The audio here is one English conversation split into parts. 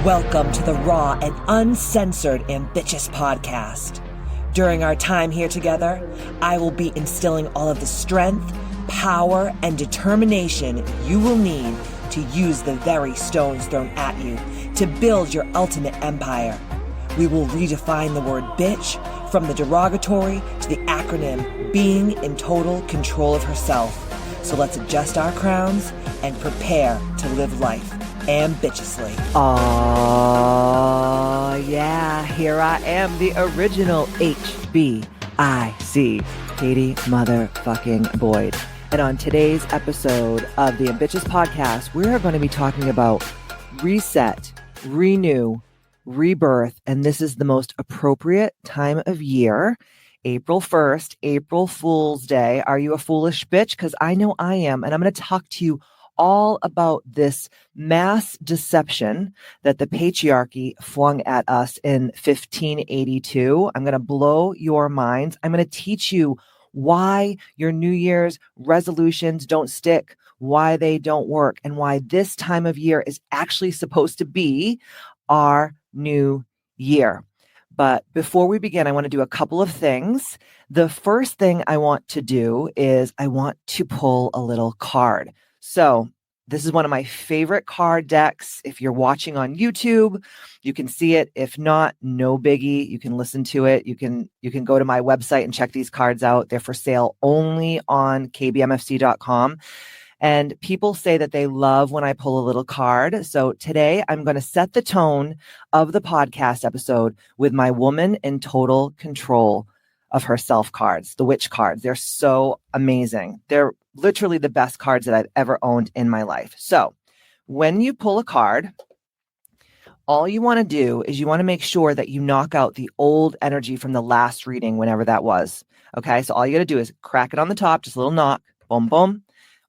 Welcome to the raw and uncensored Ambitchious Podcast. During our time here together, I will be instilling all of the strength, power, and determination you will need to use the very stones thrown at you to build your ultimate empire. We will redefine the word bitch from the derogatory to the acronym being in total control of herself. So let's adjust our crowns and prepare to live life ambitiously. Oh, yeah, here I am, the original HBIC, Katie motherfucking Boyd. And on today's episode of the Ambitchious Podcast, we're going to be talking about reset, renew, rebirth, and this is the most appropriate time of year. April 1st, April Fool's Day. Are you a foolish bitch? Because I know I am, and I'm going to talk to you all about this mass deception that the patriarchy flung at us in 1582. I'm going to blow your minds. I'm going to teach you why your New Year's resolutions don't stick, why they don't work, and why this time of year is actually supposed to be our new year. But before we begin, I want to do a couple of things. The first thing I want to do is I want to pull a little card. So this is one of my favorite card decks. If you're watching on YouTube, you can see it. If not, no biggie. You can listen to it. You can go to my website and check these cards out. They're for sale only on kbmfc.com. And people say that they love when I pull a little card. So today I'm going to set the tone of the podcast episode with my woman in total control of herself cards, the witch cards. They're so amazing. They're literally the best cards that I've ever owned in my life. So when you pull a card, all you want to do is you want to make sure that you knock out the old energy from the last reading, whenever that was. Okay. So all you got to do is crack it on the top, just a little knock, boom, boom.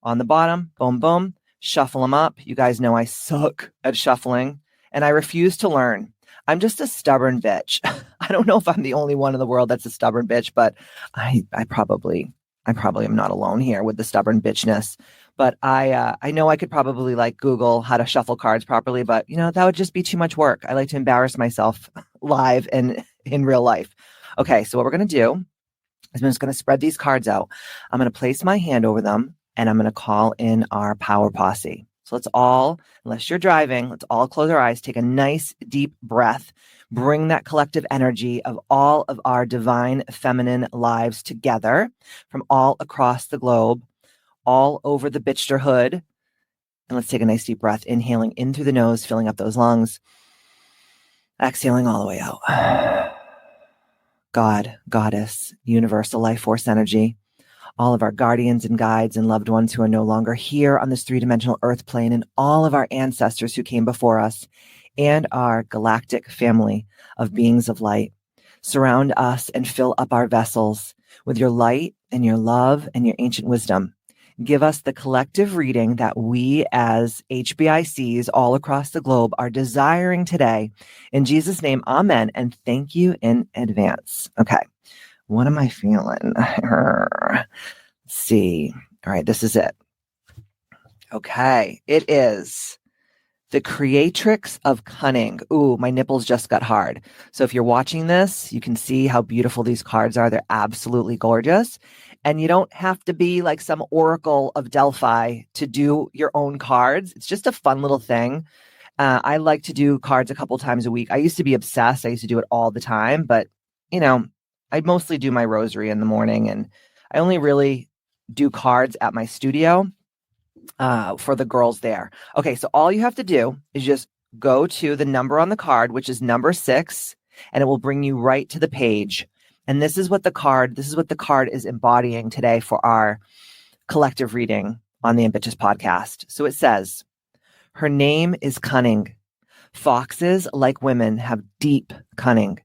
On the bottom, boom, boom, shuffle them up. You guys know I suck at shuffling and I refuse to learn. I'm just a stubborn bitch. I don't know if I'm the only one in the world that's a stubborn bitch, but I probably am not alone here with the stubborn bitchness. But I know I could probably like Google how to shuffle cards properly, but you know, that would just be too much work. I like to embarrass myself live and in real life. Okay, so what we're going to do is I'm just going to spread these cards out. I'm going to place my hand over them. And I'm going to call in our power posse. So let's all, unless you're driving, let's all close our eyes, take a nice deep breath, bring that collective energy of all of our divine feminine lives together from all across the globe, all over the bitchterhood. And let's take a nice deep breath, inhaling in through the nose, filling up those lungs, exhaling all the way out. God, Goddess, universal life force energy, all of our guardians and guides and loved ones who are no longer here on this three-dimensional earth plane, and all of our ancestors who came before us, and our galactic family of beings of light. Surround us and fill up our vessels with your light and your love and your ancient wisdom. Give us the collective reading that we as HBICs all across the globe are desiring today. In Jesus' name, amen, and thank you in advance. Okay. What am I feeling? Let's see. All right, this is it. Okay, it is the Creatrix of Cunning. Ooh, my nipples just got hard. So if you're watching this, you can see how beautiful these cards are. They're absolutely gorgeous. And you don't have to be like some oracle of Delphi to do your own cards. It's just a fun little thing. I like to do cards a couple times a week. I used to be obsessed. I used to do it all the time. But, you know, I mostly do my rosary in the morning, and I only really do cards at my studio for the girls there. Okay, so all you have to do is just go to the number on the card, which is number 6, and it will bring you right to the page. And this is what the card is embodying today for our collective reading on the Ambitchious Podcast. So it says, her name is cunning. Foxes, like women, have deep cunning.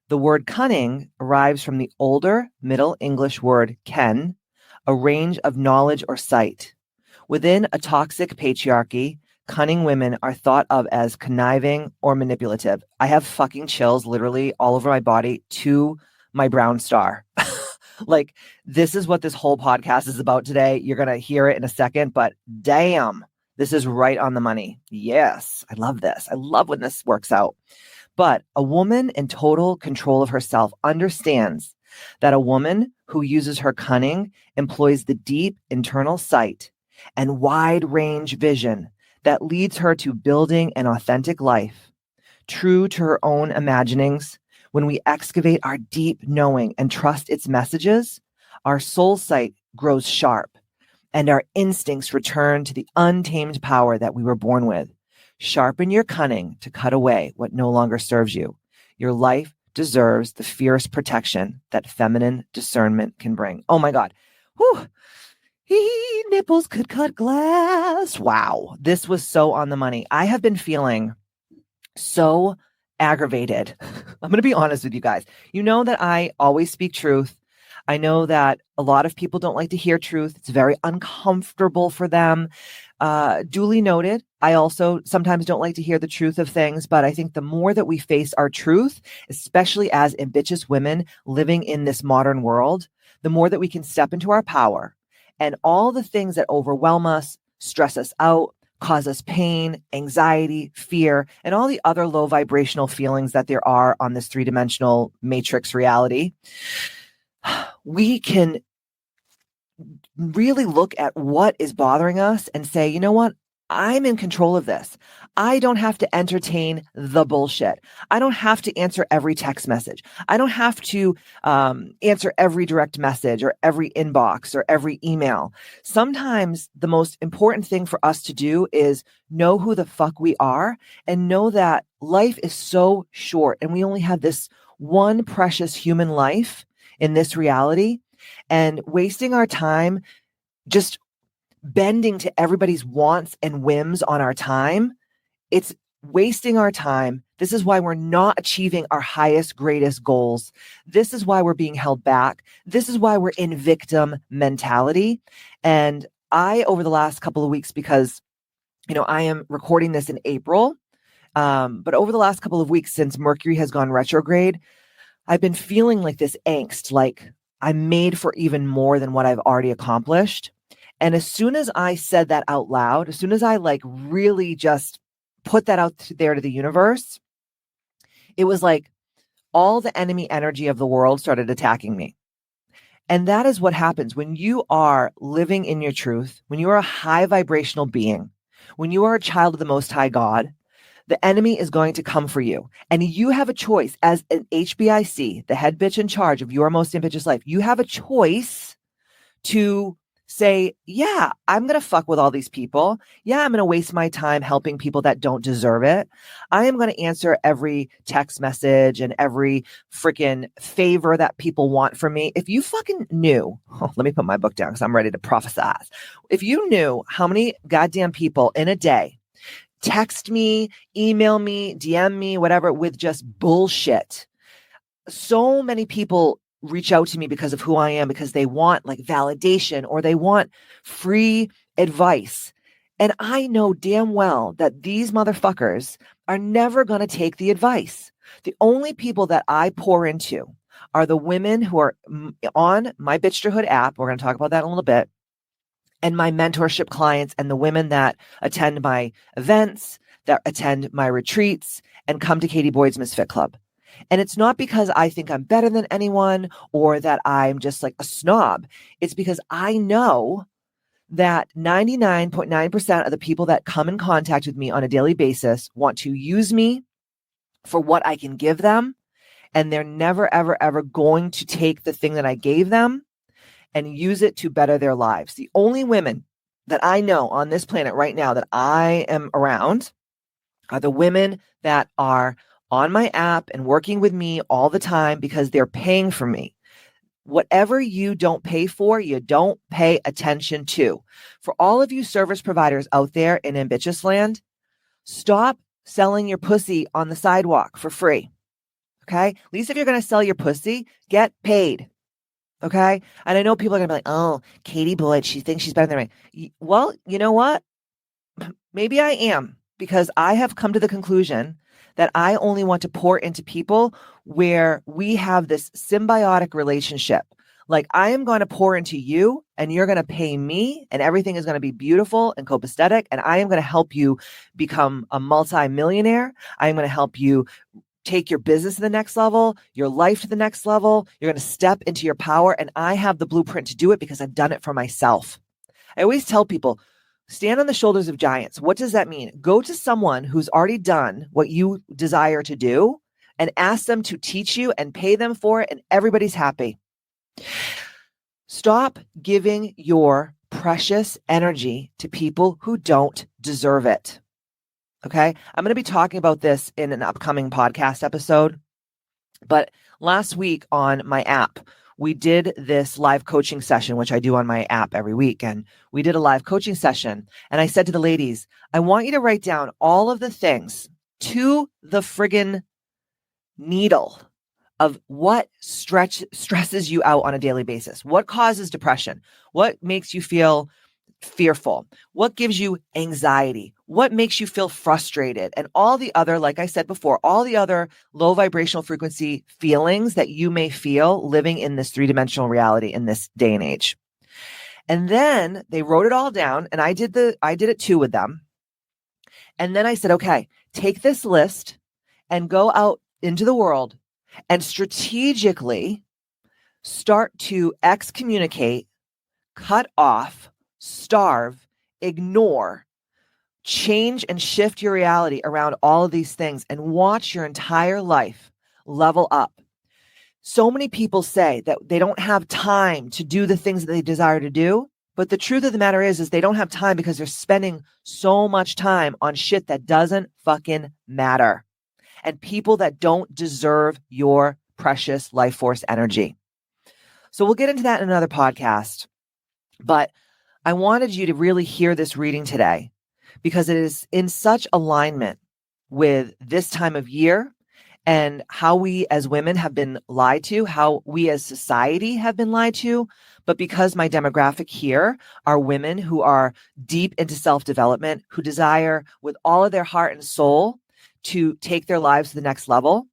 The word cunning arrives from the older Middle English word ken, a range of knowledge or sight. Within a toxic patriarchy, cunning women are thought of as conniving or manipulative. I have fucking chills literally all over my body to my brown star. Like, this is what this whole podcast is about today. You're going to hear it in a second, but damn, This is right on the money. Yes, I love this. I love when this works out. But a woman in total control of herself understands that a woman who uses her cunning employs the deep internal sight and wide range vision that leads her to building an authentic life, true to her own imaginings. When we excavate our deep knowing and trust its messages, our soul sight grows sharp and our instincts return to the untamed power that we were born with. Sharpen your cunning to cut away what no longer serves you. Your life deserves the fierce protection that feminine discernment can bring. Oh my God. Whew. Nipples could cut glass. Wow. This was so on the money. I have been feeling so aggravated. I'm going to be honest with you guys. You know that I always speak truth. I know that a lot of people don't like to hear truth. It's very uncomfortable for them. Duly noted. I also sometimes don't like to hear the truth of things, but I think the more that we face our truth, especially as ambitious women living in this modern world, the more that we can step into our power, and all the things that overwhelm us, stress us out, cause us pain, anxiety, fear, and all the other low vibrational feelings that there are on this three-dimensional matrix reality, we can really look at what is bothering us and say, you know what? I'm in control of this. I don't have to entertain the bullshit. I don't have to answer every text message. I don't have to answer every direct message or every inbox or every email. Sometimes the most important thing for us to do is know who the fuck we are and know that life is so short and we only have this one precious human life in this reality, and wasting our time just bending to everybody's wants and whims on our time, it's wasting our time. This is why we're not achieving our highest, greatest goals. This is why we're being held back. This is why we're in victim mentality. And I, over the last couple of weeks, because, you know, I am recording this in April, but over the last couple of weeks since Mercury has gone retrograde, I've been feeling like this angst, like I'm made for even more than what I've already accomplished. And as soon as I said that out loud, as soon as I like really just put that out there to the universe, it was like all the enemy energy of the world started attacking me. And that is what happens when you are living in your truth, when you are a high vibrational being, when you are a child of the Most High God. The enemy is going to come for you. And you have a choice as an HBIC, the head bitch in charge of your most ambitious life. You have a choice to say, yeah, I'm going to fuck with all these people. Yeah, I'm going to waste my time helping people that don't deserve it. I am going to answer every text message and every freaking favor that people want from me. If you fucking knew, let me put my book down because I'm ready to prophesy. If you knew how many goddamn people in a day text me, email me, DM me, whatever, with just bullshit. So many people reach out to me because of who I am, because they want like validation or they want free advice. And I know damn well that these motherfuckers are never going to take the advice. The only people that I pour into are the women who are on my Bitchterhood app. We're going to talk about that in a little bit. And my mentorship clients and the women that attend my events, that attend my retreats, and come to Katie Boyd's Misfit Club. And it's not because I think I'm better than anyone or that I'm just like a snob. It's because I know that 99.9% of the people that come in contact with me on a daily basis want to use me for what I can give them. And they're never, ever, ever going to take the thing that I gave them and use it to better their lives. The only women that I know on this planet right now that I am around are the women that are on my app and working with me all the time because they're paying for me. Whatever you don't pay for, you don't pay attention to. For all of you service providers out there in Ambitchious land, stop selling your pussy on the sidewalk for free. Okay? At least if you're going to sell your pussy, get paid. Okay. And I know people are going to be like, oh, Katie Boyd, she thinks she's better than me. Well, you know what? Maybe I am, because I have come to the conclusion that I only want to pour into people where we have this symbiotic relationship. Like, I am going to pour into you and you're going to pay me and everything is going to be beautiful and copacetic. And I am going to help you become a multi-millionaire. I am going to help you take your business to the next level, your life to the next level. You're going to step into your power. And I have the blueprint to do it because I've done it for myself. I always tell people, stand on the shoulders of giants. What does that mean? Go to someone who's already done what you desire to do and ask them to teach you and pay them for it. And everybody's happy. Stop giving your precious energy to people who don't deserve it. Okay. I'm going to be talking about this in an upcoming podcast episode. But last week on my app, we did this live coaching session, which I do on my app every week. And we did a live coaching session. And I said to the ladies, I want you to write down all of the things to the friggin' needle of what stresses you out on a daily basis. What causes depression? What makes you feel fearful? What gives you anxiety? What makes you feel frustrated? And all the other, like I said before, all the other low vibrational frequency feelings that you may feel living in this three-dimensional reality in this day and age. And then they wrote it all down, and I did it too with them. And then I said, okay, take this list and go out into the world and strategically start to excommunicate, cut off, starve, ignore, change and shift your reality around all of these things and watch your entire life level up. So many people say that they don't have time to do the things that they desire to do. But the truth of the matter is they don't have time because they're spending so much time on shit that doesn't fucking matter. And people that don't deserve your precious life force energy. So we'll get into that in another podcast. But I wanted you to really hear this reading today because it is in such alignment with this time of year and how we as women have been lied to, how we as society have been lied to. But because my demographic here are women who are deep into self-development, who desire with all of their heart and soul to take their lives to the next level,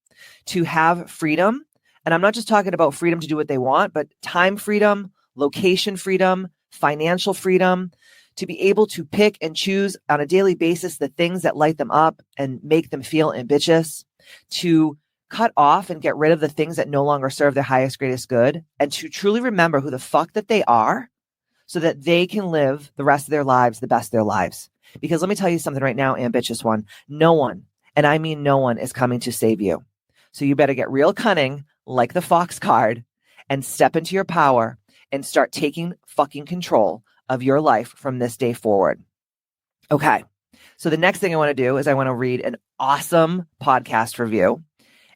to have freedom. And I'm not just talking about freedom to do what they want, but time freedom, location freedom, financial freedom, to be able to pick and choose on a daily basis the things that light them up and make them feel ambitious, to cut off and get rid of the things that no longer serve their highest, greatest good, and to truly remember who the fuck that they are so that they can live the rest of their lives, the best of their lives. Because let me tell you something right now, ambitious one, no one, and I mean no one, is coming to save you. So you better get real cunning like the Fox card and step into your power and start taking fucking control of your life from this day forward. Okay. So the next thing I want to do is I want to read an awesome podcast review.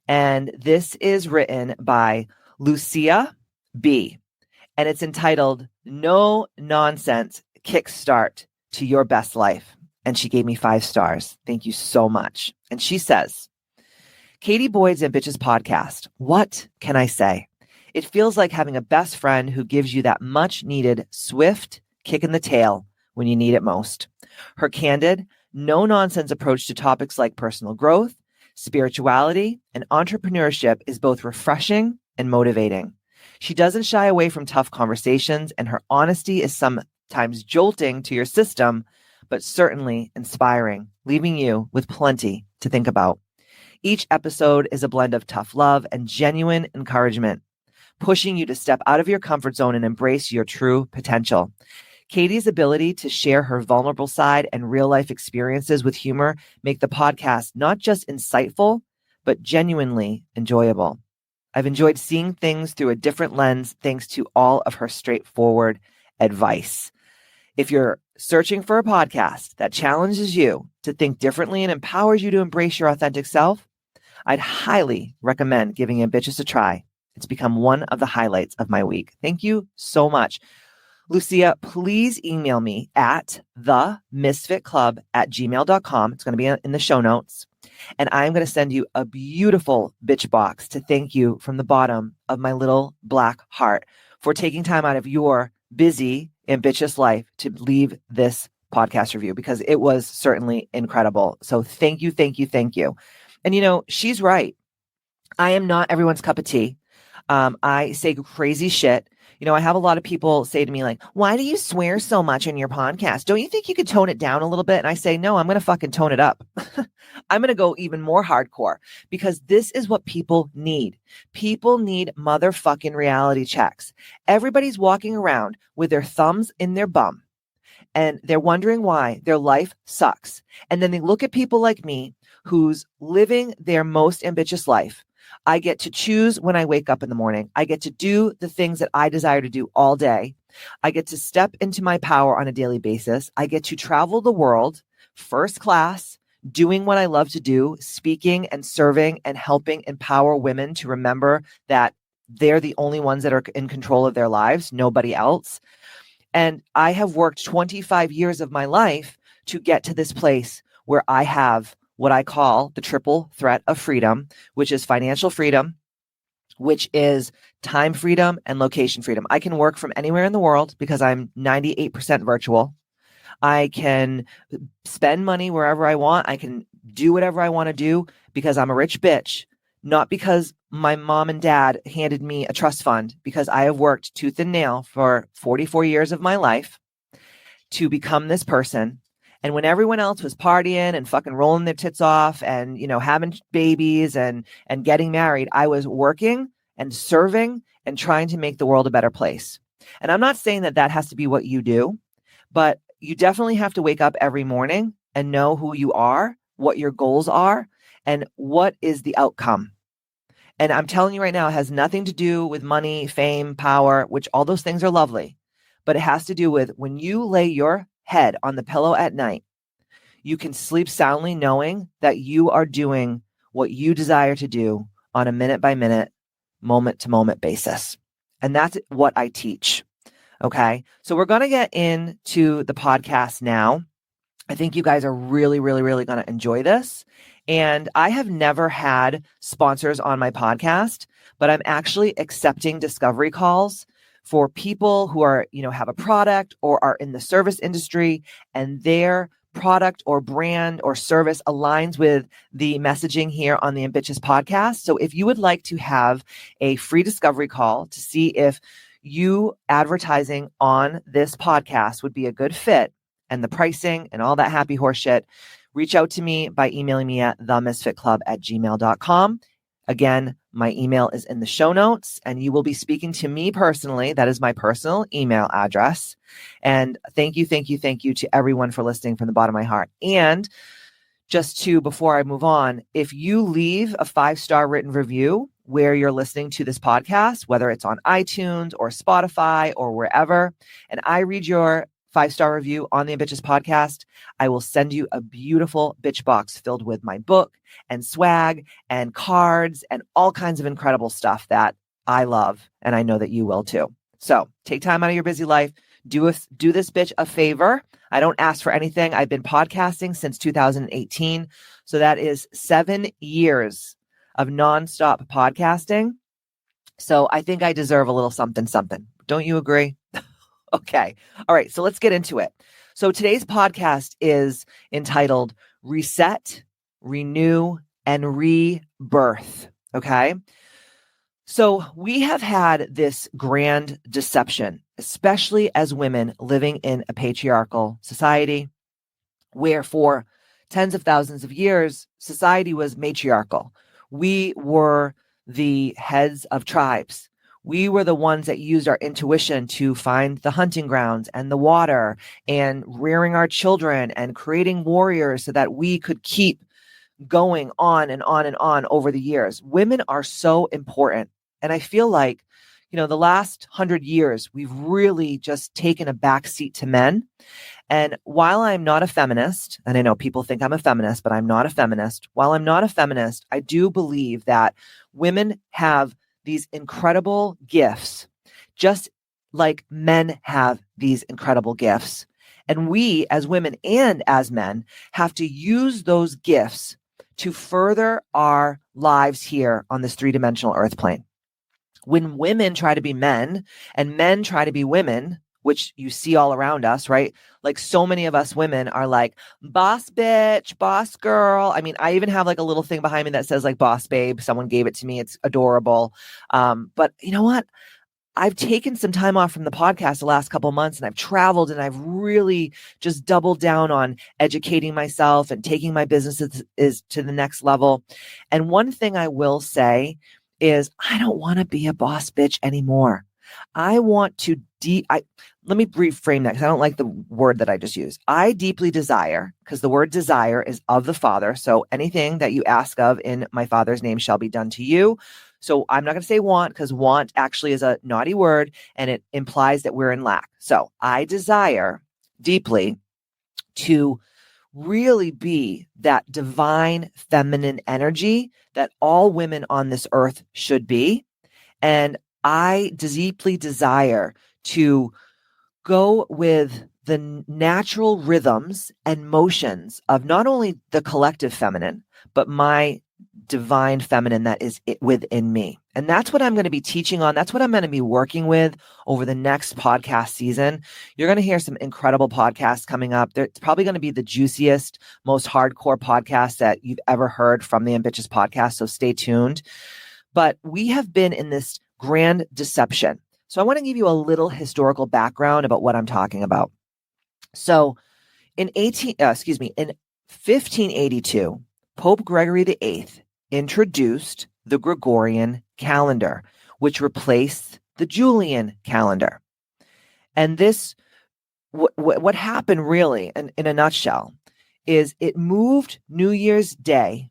And this is written by Lucia B. And it's entitled No Nonsense Kickstart to Your Best Life. And she gave me 5 stars. Thank you so much. And she says, Katie Boyd's Ambitchious Podcast. What can I say? It feels like having a best friend who gives you that much needed swift kick in the tail when you need it most. Her candid, no nonsense approach to topics like personal growth, spirituality, and entrepreneurship is both refreshing and motivating. She doesn't shy away from tough conversations, and her honesty is sometimes jolting to your system, but certainly inspiring, leaving you with plenty to think about. Each episode is a blend of tough love and genuine encouragement, pushing you to step out of your comfort zone and embrace your true potential. Katie's ability to share her vulnerable side and real-life experiences with humor make the podcast not just insightful, but genuinely enjoyable. I've enjoyed seeing things through a different lens thanks to all of her straightforward advice. If you're searching for a podcast that challenges you to think differently and empowers you to embrace your authentic self, I'd highly recommend giving Ambitchious a try. It's become one of the highlights of my week. Thank you so much. Lucia, please email me at themisfitclub@gmail.com. It's going to be in the show notes. And I'm going to send you a beautiful bitch box to thank you from the bottom of my little black heart for taking time out of your busy, ambitious life to leave this podcast review, because it was certainly incredible. So thank you, thank you, thank you. And you know, she's right. I am not everyone's cup of tea. I say crazy shit. I have a lot of people say to me like, why do you swear so much in your podcast? Don't you think you could tone it down a little bit? And I say, no, I'm going to fucking tone it up. I'm going to go even more hardcore because this is what people need. People need motherfucking reality checks. Everybody's walking around with their thumbs in their bum and they're wondering why their life sucks. And then they look at people like me who's living their most ambitious life. I get to choose when I wake up in the morning. I get to do the things that I desire to do all day. I get to step into my power on a daily basis. I get to travel the world first class, doing what I love to do, speaking and serving and helping empower women to remember that they're the only ones that are in control of their lives, nobody else. And I have worked 25 years of my life to get to this place where I have what I call the triple threat of freedom, which is financial freedom, which is time freedom and location freedom. I can work from anywhere in the world because I'm 98% virtual. I can spend money wherever I want. I can do whatever I want to do because I'm a rich bitch, not because my mom and dad handed me a trust fund, because I have worked tooth and nail for 44 years of my life to become this person. And when everyone else was partying and fucking rolling their tits off and, having babies and getting married, I was working and serving and trying to make the world a better place. And I'm not saying that that has to be what you do, but you definitely have to wake up every morning and know who you are, what your goals are, and what is the outcome. And I'm telling you right now, it has nothing to do with money, fame, power, which all those things are lovely. But it has to do with when you lay your head on the pillow at night, you can sleep soundly knowing that you are doing what you desire to do on a minute by minute, moment to moment basis. And that's what I teach. Okay. So we're going to get into the podcast now. I think you guys are really, really, really going to enjoy this. And I have never had sponsors on my podcast, but I'm actually accepting discovery calls for people who are, have a product or are in the service industry and their product or brand or service aligns with the messaging here on the Ambitchious Podcast. So if you would like to have a free discovery call to see if you advertising on this podcast would be a good fit and the pricing and all that happy horse shit, reach out to me by emailing me at themisfitclub@gmail.com. Again, my email is in the show notes and you will be speaking to me personally. That is my personal email address. And thank you to everyone for listening from the bottom of my heart. And before I move on, if you leave a 5-star written review where you're listening to this podcast, whether it's on iTunes or Spotify or wherever, and I read your 5-star review on the Ambitchious Podcast, I will send you a beautiful bitch box filled with my book and swag and cards and all kinds of incredible stuff that I love. And I know that you will too. So take time out of your busy life. Do this bitch a favor. I don't ask for anything. I've been podcasting since 2018. So that is 7 years of nonstop podcasting. So I think I deserve a little something. Don't you agree? Okay. All right. So let's get into it. So today's podcast is entitled Reset, Renew, and Rebirth. Okay. So we have had this grand deception, especially as women living in a patriarchal society where for tens of thousands of years, society was matriarchal. We were the heads of tribes. We were the ones that used our intuition to find the hunting grounds and the water and rearing our children and creating warriors so that we could keep going on and on and on over the years. Women are so important. And I feel like, the last 100 years, we've really just taken a backseat to men. And while I'm not a feminist, and I know people think I'm a feminist, but I'm not a feminist. While I'm not a feminist, I do believe that women have these incredible gifts, just like men have these incredible gifts. And we as women and as men have to use those gifts to further our lives here on this 3-dimensional earth plane. When women try to be men and men try to be women, which you see all around us, right? Like so many of us women are like, boss bitch, boss girl. I mean, I even have like a little thing behind me that says like boss babe. Someone gave it to me. It's adorable. But you know what? I've taken some time off from the podcast the last couple of months, and I've traveled, and I've really just doubled down on educating myself and taking my business is to the next level. And one thing I will say is I don't want to be a boss bitch anymore. I want to let me reframe that because I don't like the word that I just used. I deeply desire, because the word desire is of the Father. So anything that you ask of in my Father's name shall be done to you. So I'm not going to say want, because want actually is a naughty word and it implies that we're in lack. So I desire deeply to really be that divine feminine energy that all women on this earth should be. And I deeply desire to go with the natural rhythms and motions of not only the collective feminine, but my divine feminine that is within me. And that's what I'm going to be teaching on. That's what I'm going to be working with over the next podcast season. You're going to hear some incredible podcasts coming up. It's probably going to be the juiciest, most hardcore podcast that you've ever heard from the Ambitchious Podcast. So stay tuned. But we have been in this grand deception. So I want to give you a little historical background about what I'm talking about. So in 1582, Pope Gregory VIII introduced the Gregorian calendar, which replaced the Julian calendar. And this, what happened really, in a nutshell, is it moved New Year's Day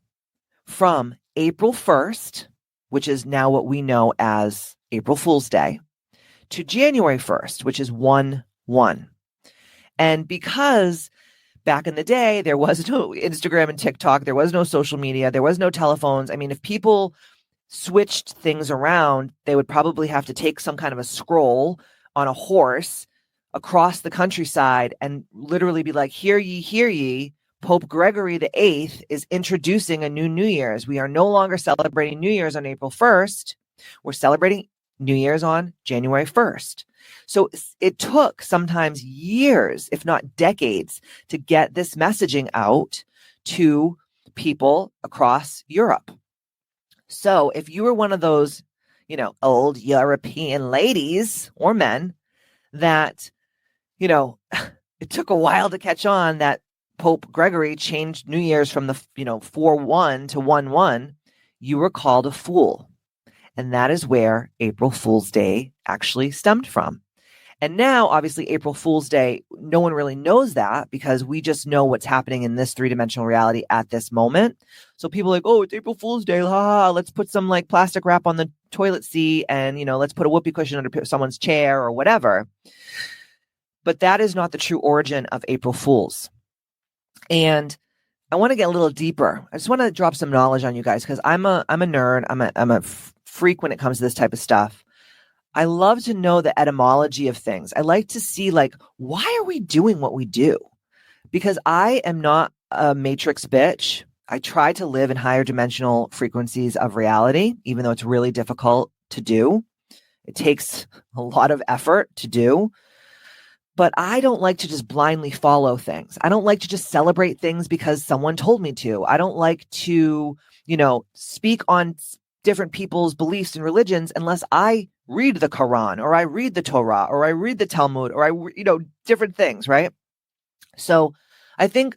from April 1st, which is now what we know as April Fool's Day, to January 1st, which is 1/1. And because back in the day, there was no Instagram and TikTok, there was no social media, there was no telephones. I mean, if people switched things around, they would probably have to take some kind of a scroll on a horse across the countryside and literally be like, hear ye, Pope Gregory VIII is introducing a new New Year's. We are no longer celebrating New Year's on April 1st. We're celebrating New Year's on January 1st. So it took sometimes years, if not decades, to get this messaging out to people across Europe. So if you were one of those, old European ladies or men that, it took a while to catch on that Pope Gregory changed New Year's from the, 4/1 to 1/1, you were called a fool. And that is where April Fool's Day actually stemmed from. And now, obviously, April Fool's Day, no one really knows that because we just know what's happening in this three-dimensional reality at this moment. So people are like, oh, it's April Fool's Day. Let's put some plastic wrap on the toilet seat and, let's put a whoopee cushion under someone's chair or whatever. But that is not the true origin of April Fools. And I want to get a little deeper. I just want to drop some knowledge on you guys because I'm a nerd. I'm a freak when it comes to this type of stuff. I love to know the etymology of things. I like to see why are we doing what we do? Because I am not a matrix bitch. I try to live in higher dimensional frequencies of reality, even though it's really difficult to do. It takes a lot of effort to do. But I don't like to just blindly follow things. I don't like to just celebrate things because someone told me to. I don't like to, speak on different people's beliefs and religions unless I read the Quran or I read the Torah or I read the Talmud or I, different things, right? So I think,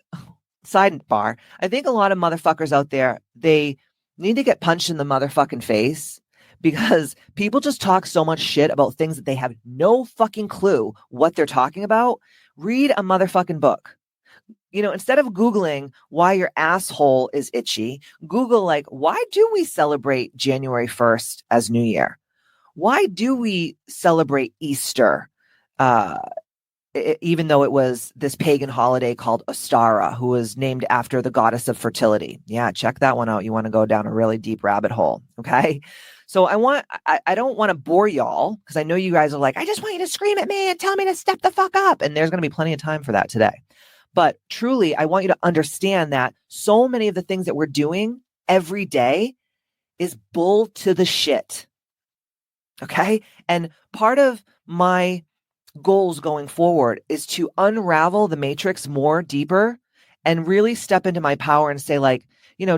sidebar, I think a lot of motherfuckers out there, they need to get punched in the motherfucking face because people just talk so much shit about things that they have no fucking clue what they're talking about. Read a motherfucking book. Instead of Googling why your asshole is itchy, Google why do we celebrate January 1st as New Year? Why do we celebrate Easter? Even though it was this pagan holiday called Ostara, who was named after the goddess of fertility. Yeah, check that one out. You want to go down a really deep rabbit hole. Okay. So I don't want to bore y'all because I know you guys are like, I just want you to scream at me and tell me to step the fuck up. And there's going to be plenty of time for that today. But truly, I want you to understand that so many of the things that we're doing every day is bull to the shit. Okay. And part of my goals going forward is to unravel the matrix more deeper and really step into my power and say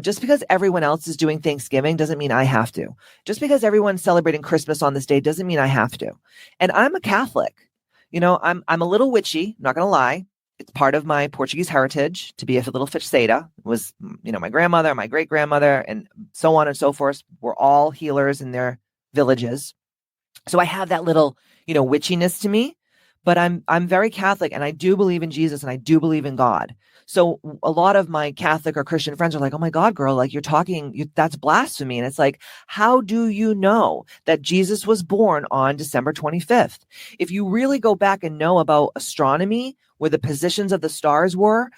just because everyone else is doing Thanksgiving doesn't mean I have to. Just because everyone's celebrating Christmas on this day doesn't mean I have to. And I'm a Catholic. I'm a little witchy, not going to lie. It's part of my Portuguese heritage to be a little feiceira. It was, my grandmother, my great grandmother, and so on and so forth were all healers in their villages. So I have that little, witchiness to me, but I'm very Catholic, and I do believe in Jesus, and I do believe in God. So a lot of my Catholic or Christian friends are like, oh my God, girl, like that's blasphemy. And it's like, how do you know that Jesus was born on December 25th? If you really go back and know about astronomy, where the positions of the stars were,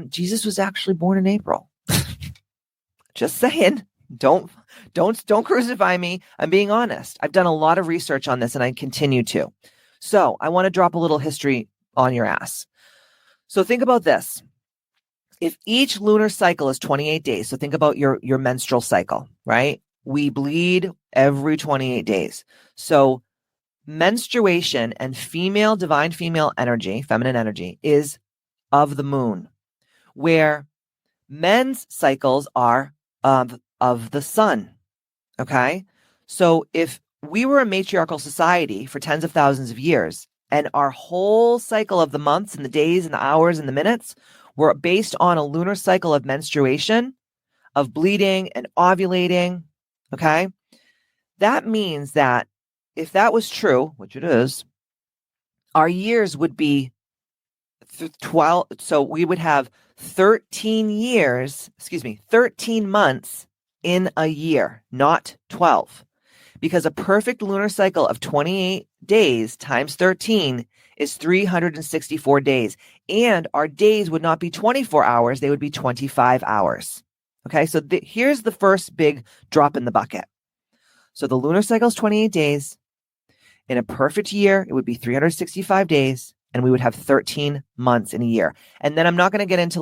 Jesus was actually born in April. Just saying. Don't crucify me. I'm being honest. I've done a lot of research on this, and I continue to. So I want to drop a little history on your ass. So think about this. If each lunar cycle is 28 days, so think about your menstrual cycle, right? We bleed every 28 days. So menstruation and divine female energy, feminine energy, is of the moon, where men's cycles are of the sun. Okay. So if we were a matriarchal society for tens of thousands of years, and our whole cycle of the months and the days and the hours and the minutes were based on a lunar cycle of menstruation, of bleeding and ovulating, okay, that means that if that was true, which it is, our years would be 12. So we would have 13 months in a year, not 12. Because a perfect lunar cycle of 28 days times 13 is 364 days. And our days would not be 24 hours, they would be 25 hours. Okay, so here's the first big drop in the bucket. So the lunar cycle is 28 days. In a perfect year, it would be 365 days, and we would have 13 months in a year. And then I'm not going to get into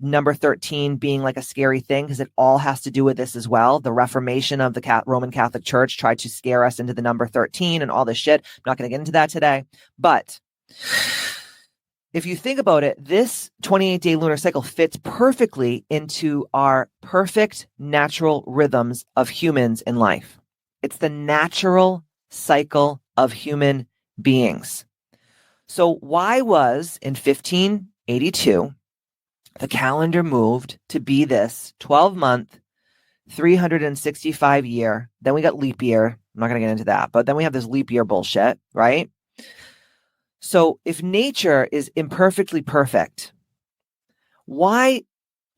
number 13 being like a scary thing, because it all has to do with this as well. The Reformation of the Roman Catholic Church tried to scare us into the number 13 and all this shit. I'm not going to get into that today. But if you think about it, this 28-day lunar cycle fits perfectly into our perfect natural rhythms of humans in life. It's the natural cycle of human beings. So why was in 1582 the calendar moved to be this 12-month, 365 year? Then we got leap year. I'm not going to get into that, but then we have this leap year bullshit, right? So if nature is imperfectly perfect, why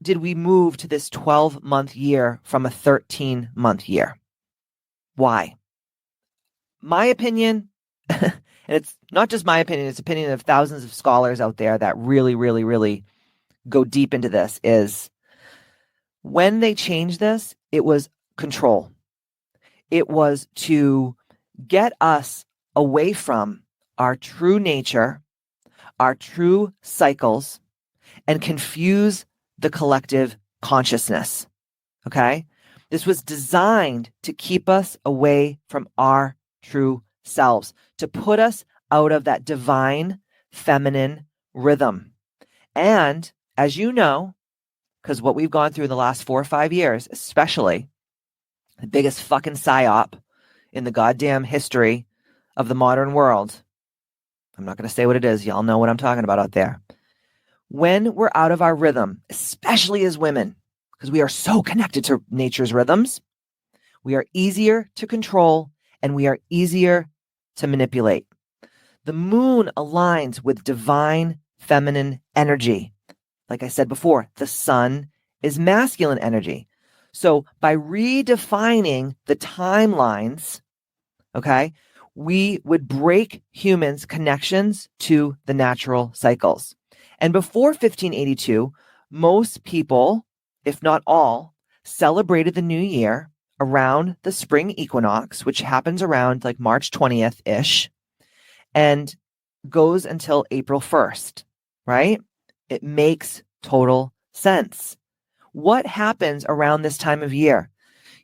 did we move to this 12-month year from a 13-month year? Why? My opinion, and it's not just my opinion, it's the opinion of thousands of scholars out there that really, really, really go deep into this, is when they changed this, it was control. It was to get us away from our true nature, our true cycles, and confuse the collective consciousness. Okay? This was designed to keep us away from our true selves, to put us out of that divine feminine rhythm. And as you know, because what we've gone through in the last 4 or 5 years, especially the biggest fucking psyop in the goddamn history of the modern world, I'm not going to say what it is. Y'all know what I'm talking about out there. When we're out of our rhythm, especially as women, because we are so connected to nature's rhythms, we are easier to control and we are easier to manipulate. The moon aligns with divine feminine energy. Like I said before, the sun is masculine energy. So by redefining the timelines, okay, we would break humans' connections to the natural cycles. And before 1582, most people, if not all, celebrated the new year around the spring equinox, which happens around like March 20th-ish and goes until April 1st, right? It makes total sense. What happens around this time of year?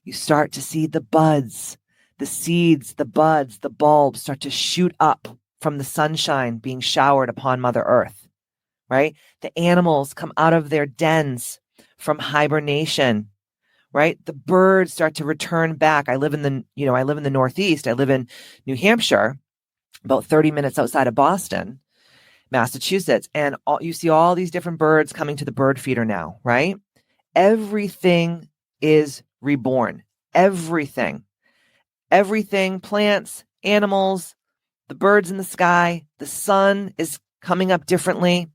You start to see the buds, the seeds, the buds, the bulbs start to shoot up from the sunshine being showered upon Mother Earth, right? The animals come out of their dens from hibernation, right? The birds start to return back. I live in the Northeast. I live in New Hampshire, about 30 minutes outside of Boston, Massachusetts. And you see all these different birds coming to the bird feeder now, right? Everything is reborn. Everything, plants, animals, the birds in the sky, the sun is coming up differently.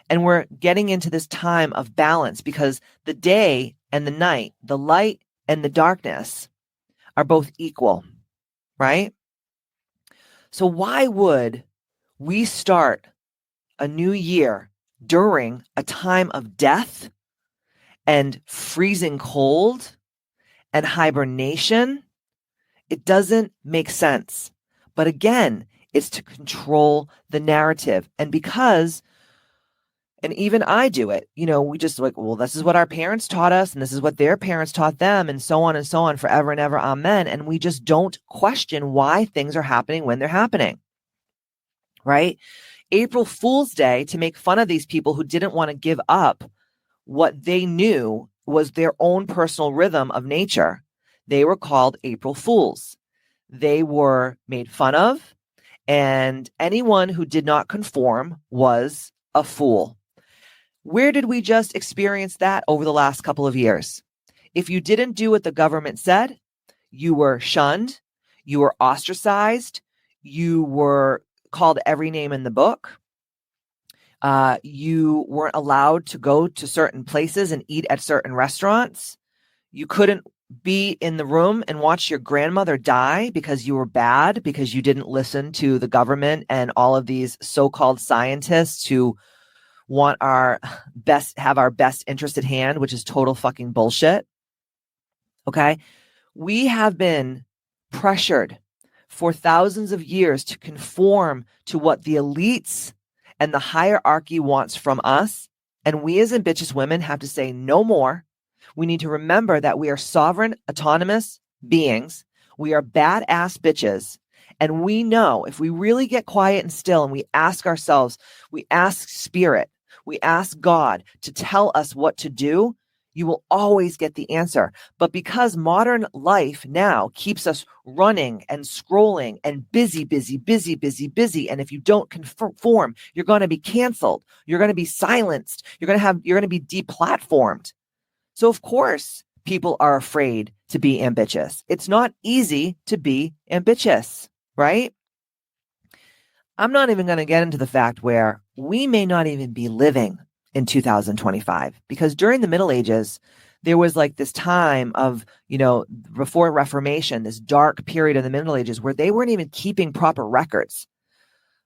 And we're getting into this time of balance because the day and the night, the light and the darkness are both equal, right? So why would we start a new year during a time of death and freezing cold and hibernation? It doesn't make sense. But again, it's to control the narrative. And even I do it, we just like, well, this is what our parents taught us and this is what their parents taught them and so on forever and ever. Amen. And we just don't question why things are happening when they're happening, right? April Fool's Day, to make fun of these people who didn't want to give up what they knew was their own personal rhythm of nature. They were called April Fools. They were made fun of, and anyone who did not conform was a fool. Where did we just experience that over the last couple of years? If you didn't do what the government said, you were shunned, you were ostracized, you were called every name in the book. You weren't allowed to go to certain places and eat at certain restaurants. You couldn't be in the room and watch your grandmother die because you were bad, because you didn't listen to the government and all of these so-called scientists who want have our best interest at hand, which is total fucking bullshit. Okay. We have been pressured for thousands of years to conform to what the elites and the hierarchy wants from us. And we as ambitious women have to say no more. We need to remember that we are sovereign, autonomous beings. We are badass bitches. And we know if we really get quiet and still and we ask ourselves, we ask spirit, we ask God to tell us what to do, you will always get the answer. But because modern life now keeps us running and scrolling and busy, and if you don't conform, you're going to be canceled. You're going to be silenced. You're going to be deplatformed. So of course, people are afraid to be ambitious. It's not easy to be ambitious, right? I'm not even going to get into the fact where we may not even be living in 2025, because during the Middle Ages, there was like this time of, before Reformation, this dark period of the Middle Ages where they weren't even keeping proper records.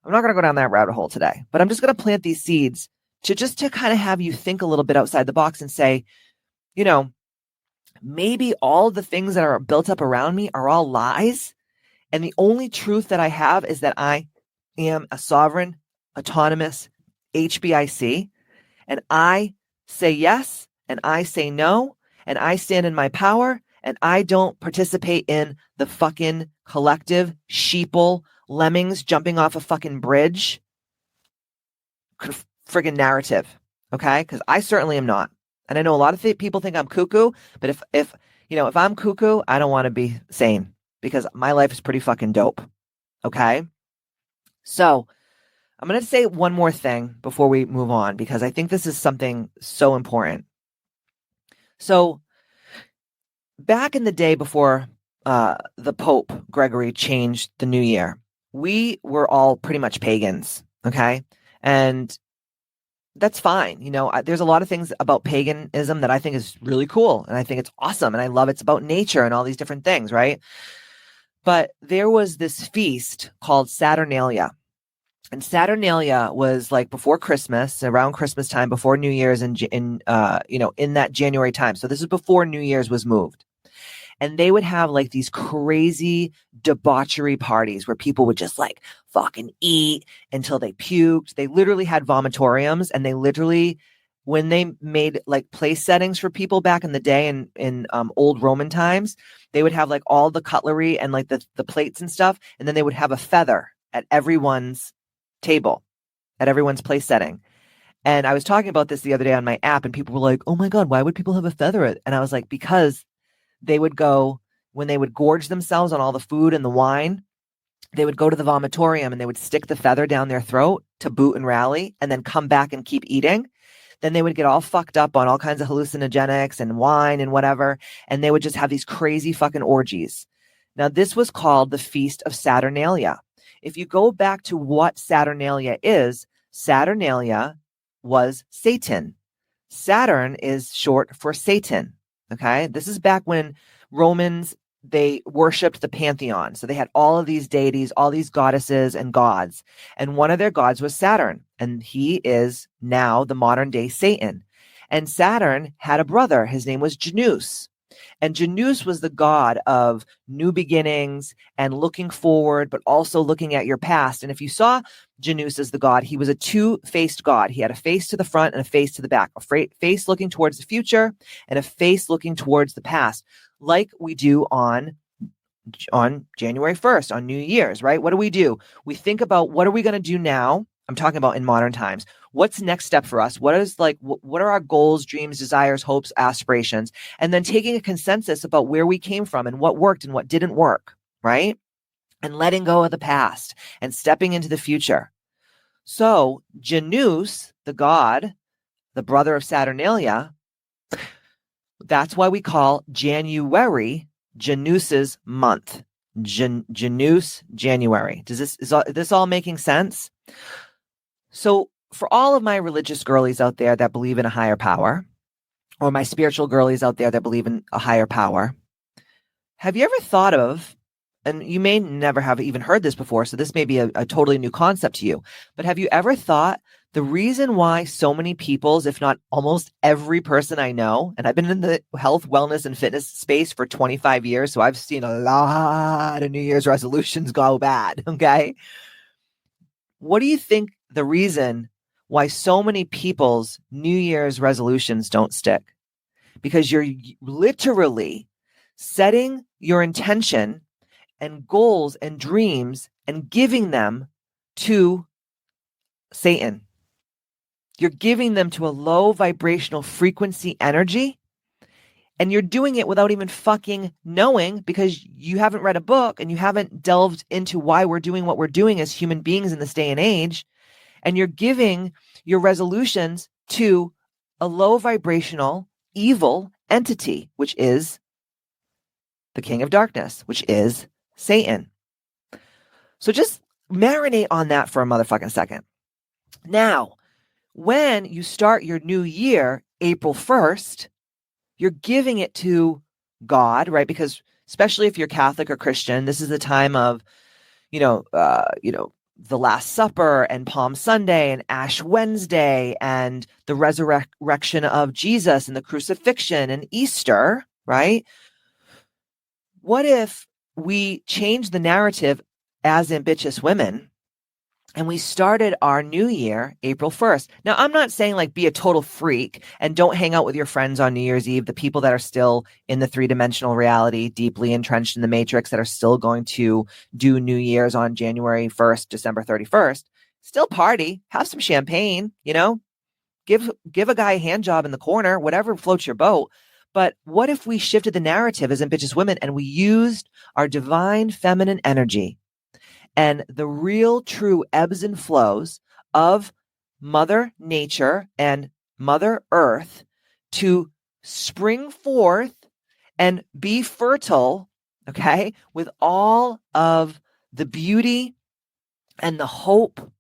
I'm not going to go down that rabbit hole today, but I'm just going to plant these seeds to kind of have you think a little bit outside the box and say, maybe all the things that are built up around me are all lies. And the only truth that I have is that I am a sovereign, autonomous HBIC. And I say yes, and I say no, and I stand in my power, and I don't participate in the fucking collective sheeple lemmings jumping off a fucking bridge friggin' narrative, okay? Because I certainly am not. And I know a lot of people think I'm cuckoo, but if I'm cuckoo, I don't want to be sane because my life is pretty fucking dope, okay? So I'm going to say one more thing before we move on, because I think this is something so important. So back in the day before the Pope Gregory changed the new year, we were all pretty much pagans, okay? And that's fine. There's a lot of things about paganism that I think is really cool, and I think it's awesome, and I love it's about nature and all these different things, right? But there was this feast called Saturnalia. And Saturnalia was like before Christmas, around Christmas time, before New Year's, in that January time. So this is before New Year's was moved. And they would have like these crazy debauchery parties where people would just like fucking eat until they puked. They literally had vomitoriums, and they literally, when they made like place settings for people back in the day in old Roman times, they would have like all the cutlery and like the plates and stuff. And then they would have a feather at everyone's table, at everyone's place setting. And I was talking about this the other day on my app, and people were like, oh my God, why would people have a feather? And I was like, because they would go, when they would gorge themselves on all the food and the wine, they would go to the vomitorium and they would stick the feather down their throat to boot and rally and then come back and keep eating. Then they would get all fucked up on all kinds of hallucinogenics and wine and whatever. And they would just have these crazy fucking orgies. Now, this was called the Feast of Saturnalia. If you go back to what Saturnalia is, Saturnalia was Satan. Saturn is short for Satan. Okay. This is back when Romans, they worshipped the pantheon. So they had all of these deities, all these goddesses and gods. And one of their gods was Saturn. And he is now the modern day Satan. And Saturn had a brother. His name was Janus. And Janus was the god of new beginnings and looking forward, but also looking at your past. And if you saw Janus as the god, he was a two-faced god. He had a face to the front and a face to the back, a face looking towards the future and a face looking towards the past, like we do on January 1st, on New Year's, right? What do? We think about, what are we going to do now? I'm talking about in modern times. What's the next step for us? What are our goals, dreams, desires, hopes, aspirations? And then taking a consensus about where we came from and what worked and what didn't work, right? And letting go of the past and stepping into the future. So Janus, the god, the brother of Saturnalia, that's why we call January Janus's month. Janus, January. Is this all making sense? So for all of my religious girlies out there that believe in a higher power, or my spiritual girlies out there that believe in a higher power, have you ever thought of, and you may never have even heard this before, so this may be a totally new concept to you, but have you ever thought the reason why so many people's, if not almost every person I know, and I've been in the health, wellness, and fitness space for 25 years, so I've seen a lot of New Year's resolutions go bad, okay? What do you think the reason why so many people's New Year's resolutions don't stick? Because you're literally setting your intention and goals and dreams and giving them to Satan. You're giving them to a low vibrational frequency energy, and you're doing it without even fucking knowing, because you haven't read a book and you haven't delved into why we're doing what we're doing as human beings in this day and age. And you're giving your resolutions to a low vibrational evil entity, which is the king of darkness, which is Satan. So just marinate on that for a motherfucking second. Now, when you start your new year, April 1st, you're giving it to God, right? Because especially if you're Catholic or Christian, this is the time of, the Last Supper and Palm Sunday and Ash Wednesday and the resurrection of Jesus and the crucifixion and Easter, right? What if we change the narrative as ambitious women and we started our new year, April 1st? Now, I'm not saying like be a total freak and don't hang out with your friends on New Year's Eve, the people that are still in the three-dimensional reality, deeply entrenched in the matrix, that are still going to do New Year's on January 1st, December 31st. Still party, have some champagne, give a guy a hand job in the corner, whatever floats your boat. But what if we shifted the narrative as ambitious women and we used our divine feminine energy and the real true ebbs and flows of Mother Nature and Mother Earth to spring forth and be fertile, okay, with all of the beauty and the hope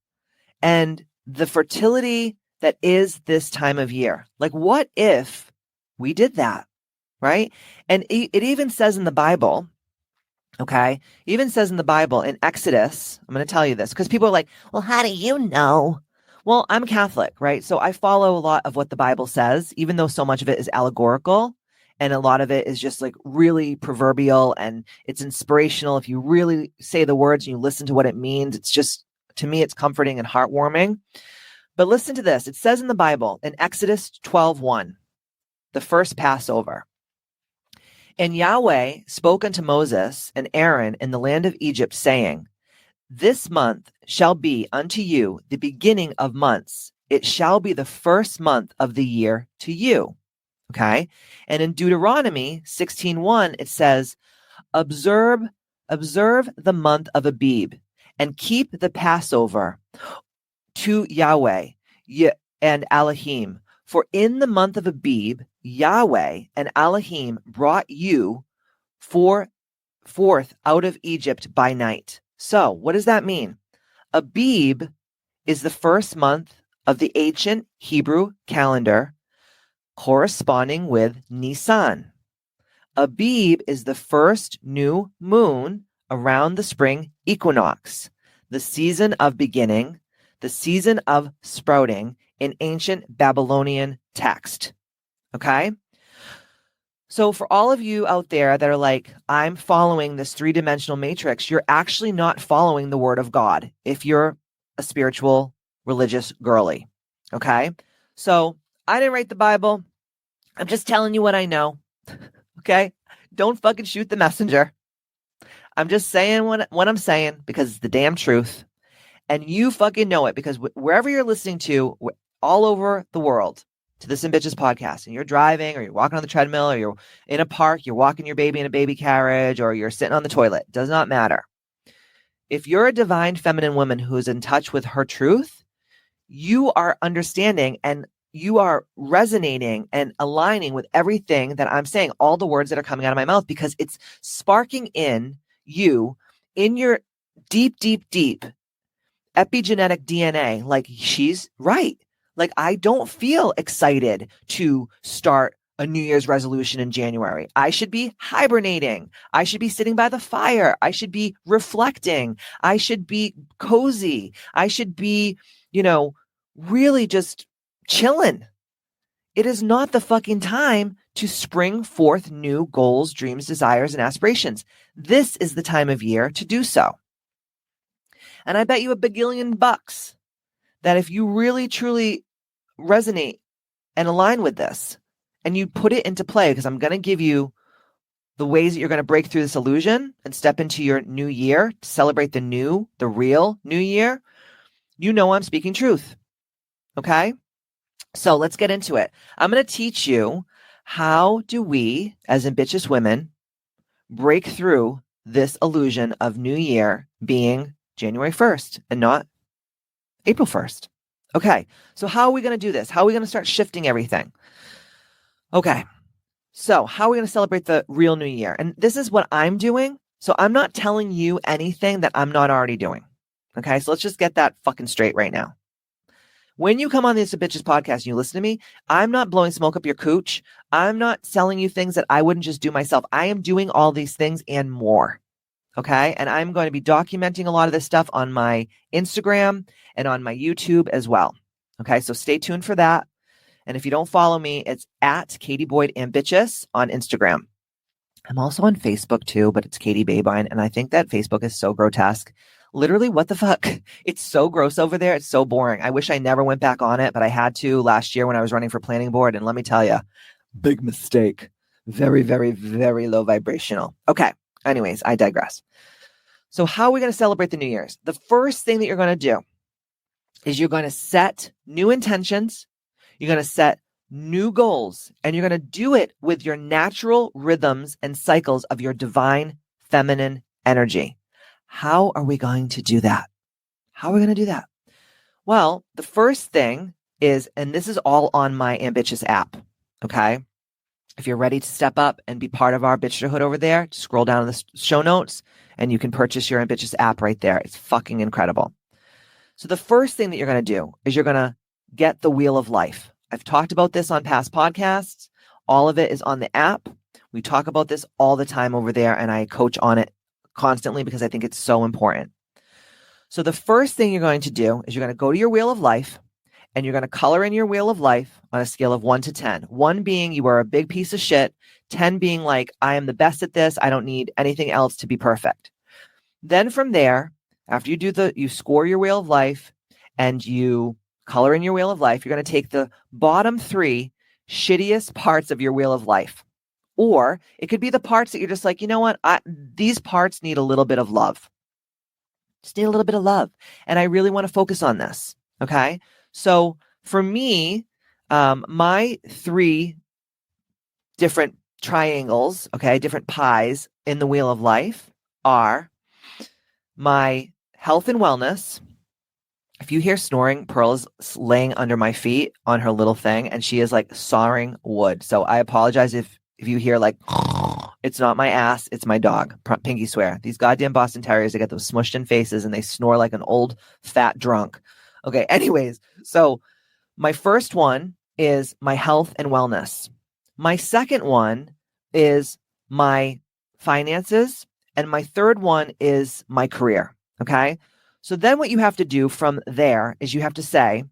and the fertility that is this time of year? Like, what if we did that, right? And it even says in the Bible, okay, even says in the Bible in Exodus, I'm going to tell you this because people are like, well, how do you know? Well, I'm Catholic, right? So I follow a lot of what the Bible says, even though so much of it is allegorical and a lot of it is just like really proverbial and it's inspirational. If you really say the words and you listen to what it means, it's just, to me, it's comforting and heartwarming. But listen to this. It says in the Bible in Exodus 12:1, the first Passover. And Yahweh spoke unto Moses and Aaron in the land of Egypt, saying, This month shall be unto you the beginning of months. it shall be the first month of the year to you. Okay. And in Deuteronomy 16:1, it says, observe the month of Abib and keep the Passover to Yahweh and Elohim. For in the month of Abib, Yahweh and Elohim brought you forth out of Egypt by night. So what does that mean? Abib is the first month of the ancient Hebrew calendar, corresponding with Nisan. Abib is the first new moon around the spring equinox, the season of beginning, the season of sprouting in ancient Babylonian text. Okay? So for all of you out there that are like, I'm following this three-dimensional matrix, you're actually not following the word of God if you're a spiritual, religious girly. Okay? So I didn't write the Bible. I'm just telling you what I know. Okay? Don't fucking shoot the messenger. I'm just saying what I'm saying because it's the damn truth. And you fucking know it because wherever you're listening to, all over the world, to this Ambitchious Podcast, and you're driving or you're walking on the treadmill or you're in a park, you're walking your baby in a baby carriage or you're sitting on the toilet, does not matter. If you're a divine feminine woman who's in touch with her truth, you are understanding and you are resonating and aligning with everything that I'm saying, all the words that are coming out of my mouth, because it's sparking in you, in your deep, deep, deep epigenetic DNA. Like, she's right. Like, I don't feel excited to start a New Year's resolution in January. I should be hibernating. I should be sitting by the fire. I should be reflecting. I should be cozy. I should be, really just chilling. It is not the fucking time to spring forth new goals, dreams, desires, and aspirations. This is the time of year to do so. And I bet you $1 billion that if you really, truly resonate and align with this and you put it into play, because I'm going to give you the ways that you're going to break through this illusion and step into your new year to celebrate the real new year, I'm speaking truth. Okay? So let's get into it. I'm going to teach you how do we, as ambitious women, break through this illusion of new year being January 1st and not April 1st. Okay, so how are we going to do this? How are we going to start shifting everything? Okay, so how are we going to celebrate the real new year? And this is what I'm doing. So I'm not telling you anything that I'm not already doing. Okay, so let's just get that fucking straight right now. When you come on this Ambitchious Podcast and you listen to me, I'm not blowing smoke up your cooch. I'm not selling you things that I wouldn't just do myself. I am doing all these things and more. Okay. And I'm going to be documenting a lot of this stuff on my Instagram and on my YouTube as well. Okay. So stay tuned for that. And if you don't follow me, it's at Katie Boyd Ambitchious on Instagram. I'm also on Facebook too, but it's Katie Babine. And I think that Facebook is so grotesque. Literally, what the fuck? It's so gross over there. It's so boring. I wish I never went back on it, but I had to last year when I was running for planning board. And let me tell you, big mistake. Very, very, very low vibrational. Okay. Anyways, I digress. So how are we going to celebrate the New Year's? The first thing that you're going to do is you're going to set new intentions. You're going to set new goals, and you're going to do it with your natural rhythms and cycles of your divine feminine energy. How are we going to do that? How are we going to do that? Well, the first thing is, and this is all on my Ambitchious app, okay? If you're ready to step up and be part of our Bitchhood over there, scroll down in the show notes and you can purchase your Ambitchious app right there. It's fucking incredible. So the first thing that you're going to do is you're going to get the Wheel of Life. I've talked about this on past podcasts. All of it is on the app. We talk about this all the time over there, and I coach on it constantly because I think it's so important. So the first thing you're going to do is you're going to go to your Wheel of Life and you're going to color in your Wheel of Life on a scale of 1 to 10. 1 being you are a big piece of shit. 10 being like, I am the best at this. I don't need anything else to be perfect. Then from there, after you score your Wheel of Life and you color in your Wheel of Life, you're going to take the bottom 3 shittiest parts of your Wheel of Life. Or it could be the parts that you're just like, you know what? These parts need a little bit of love. Just need a little bit of love. And I really want to focus on this. Okay. So for me, my three different triangles, okay, different pies in the wheel of life are my health and wellness. If you hear snoring, Pearl is laying under my feet on her little thing, and she is like sawing wood. So I apologize if you hear like, it's not my ass, it's my dog. Pinky swear. These goddamn Boston Terriers, they get those smushed in faces and they snore like an old fat drunk. Okay, anyways, so my first one is my health and wellness. My second one is my finances. And my third one is my career. Okay. So then what you have to do from there is you have to say,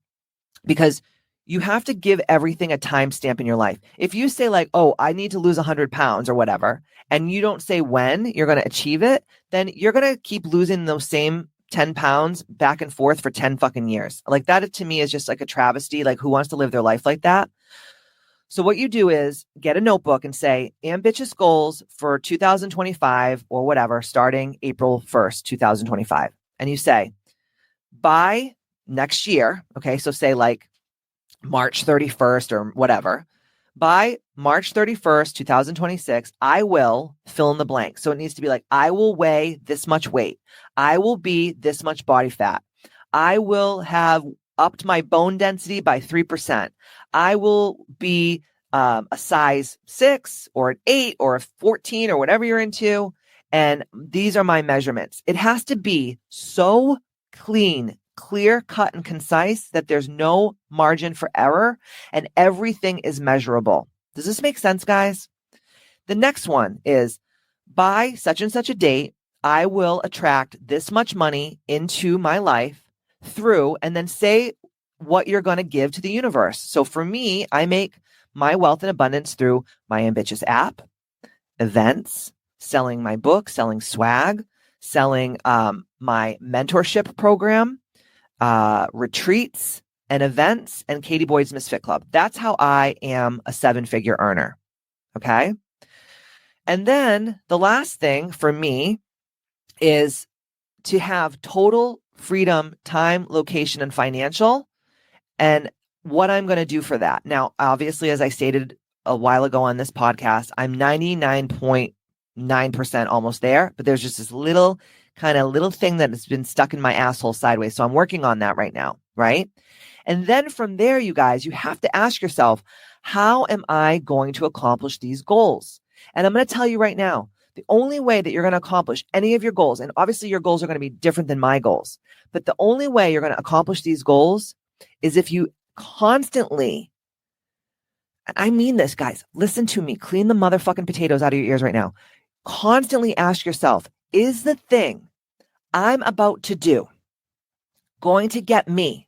because you have to give everything a timestamp in your life. If you say like, oh, I need to lose 100 pounds or whatever, and you don't say when you're going to achieve it, then you're going to keep losing those same 10 pounds back and forth for 10 fucking years. Like that to me is just like a travesty. Like who wants to live their life like that? So what you do is get a notebook and say ambitious goals for 2025 or whatever, starting April 1st, 2025. And you say by next year, okay, so say like March 31st or whatever, by March 31st, 2026, I will fill in the blank. So it needs to be like, I will weigh this much weight. I will be this much body fat. I will have upped my bone density by 3%. I will be a size 6 or an 8 or a 14 or whatever you're into. And these are my measurements. It has to be so clean, clear, cut, and concise that there's no margin for error and everything is measurable. Does this make sense, guys? The next one is by such and such a date, I will attract this much money into my life through, and then say what you're going to give to the universe. So for me, I make my wealth and abundance through my Ambitchious app, events, selling my book, selling swag, selling my mentorship program, retreats and events, and Katie Boyd's Misfit Club. That's how I am a 7-figure earner. Okay. And then the last thing for me is to have total freedom, time, location, and financial, and what I'm going to do for that. Now, obviously, as I stated a while ago on this podcast, I'm 99.9% almost there, but there's just this little thing that has been stuck in my asshole sideways. So I'm working on that right now, right? And then from there, you guys, you have to ask yourself, how am I going to accomplish these goals? And I'm going to tell you right now, the only way that you're going to accomplish any of your goals, and obviously your goals are going to be different than my goals, but the only way you're going to accomplish these goals is if you constantly, and I mean this, guys, listen to me, clean the motherfucking potatoes out of your ears right now. Constantly ask yourself, is the thing I'm about to do going to get me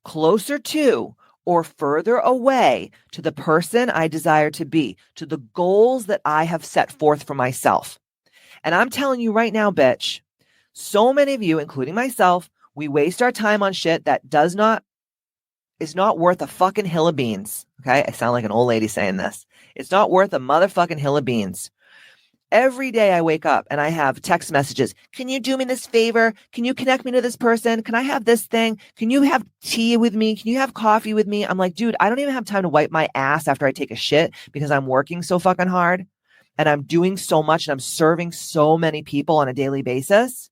closer to or further away to the person I desire to be, to the goals that I have set forth for myself? And I'm telling you right now, bitch, so many of you, including myself, we waste our time on shit that is not worth a fucking hill of beans. Okay. I sound like an old lady saying this. It's not worth a motherfucking hill of beans. Every day I wake up and I have text messages. Can you do me this favor? Can you connect me to this person? Can I have this thing? Can you have tea with me? Can you have coffee with me? I'm like, dude, I don't even have time to wipe my ass after I take a shit because I'm working so fucking hard and I'm doing so much and I'm serving so many people on a daily basis.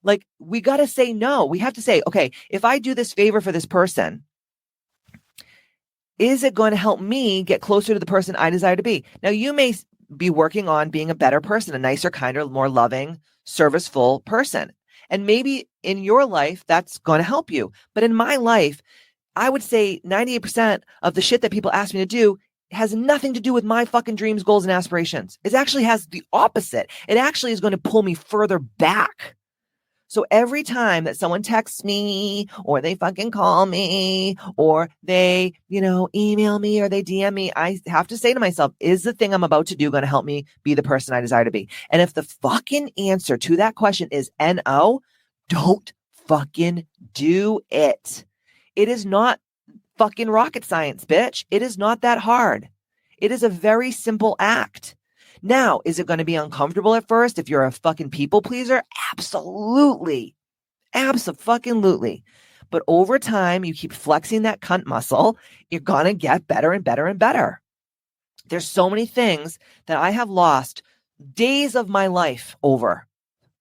Like, we got to say no. We have to say, okay, if I do this favor for this person, is it going to help me get closer to the person I desire to be? Now, you may be working on being a better person, a nicer, kinder, more loving, serviceful person. And maybe in your life, that's going to help you. But in my life, I would say 98% of the shit that people ask me to do has nothing to do with my fucking dreams, goals, and aspirations. It actually has the opposite. It actually is going to pull me further back. So every time that someone texts me or they fucking call me or they, email me or they DM me, I have to say to myself, is the thing I'm about to do going to help me be the person I desire to be? And if the fucking answer to that question is no, don't fucking do it. It is not fucking rocket science, bitch. It is not that hard. It is a very simple act. Now, is it going to be uncomfortable at first if you're a fucking people pleaser? Absolutely. Absolutely. But over time, you keep flexing that cunt muscle, you're going to get better and better and better. There's so many things that I have lost days of my life over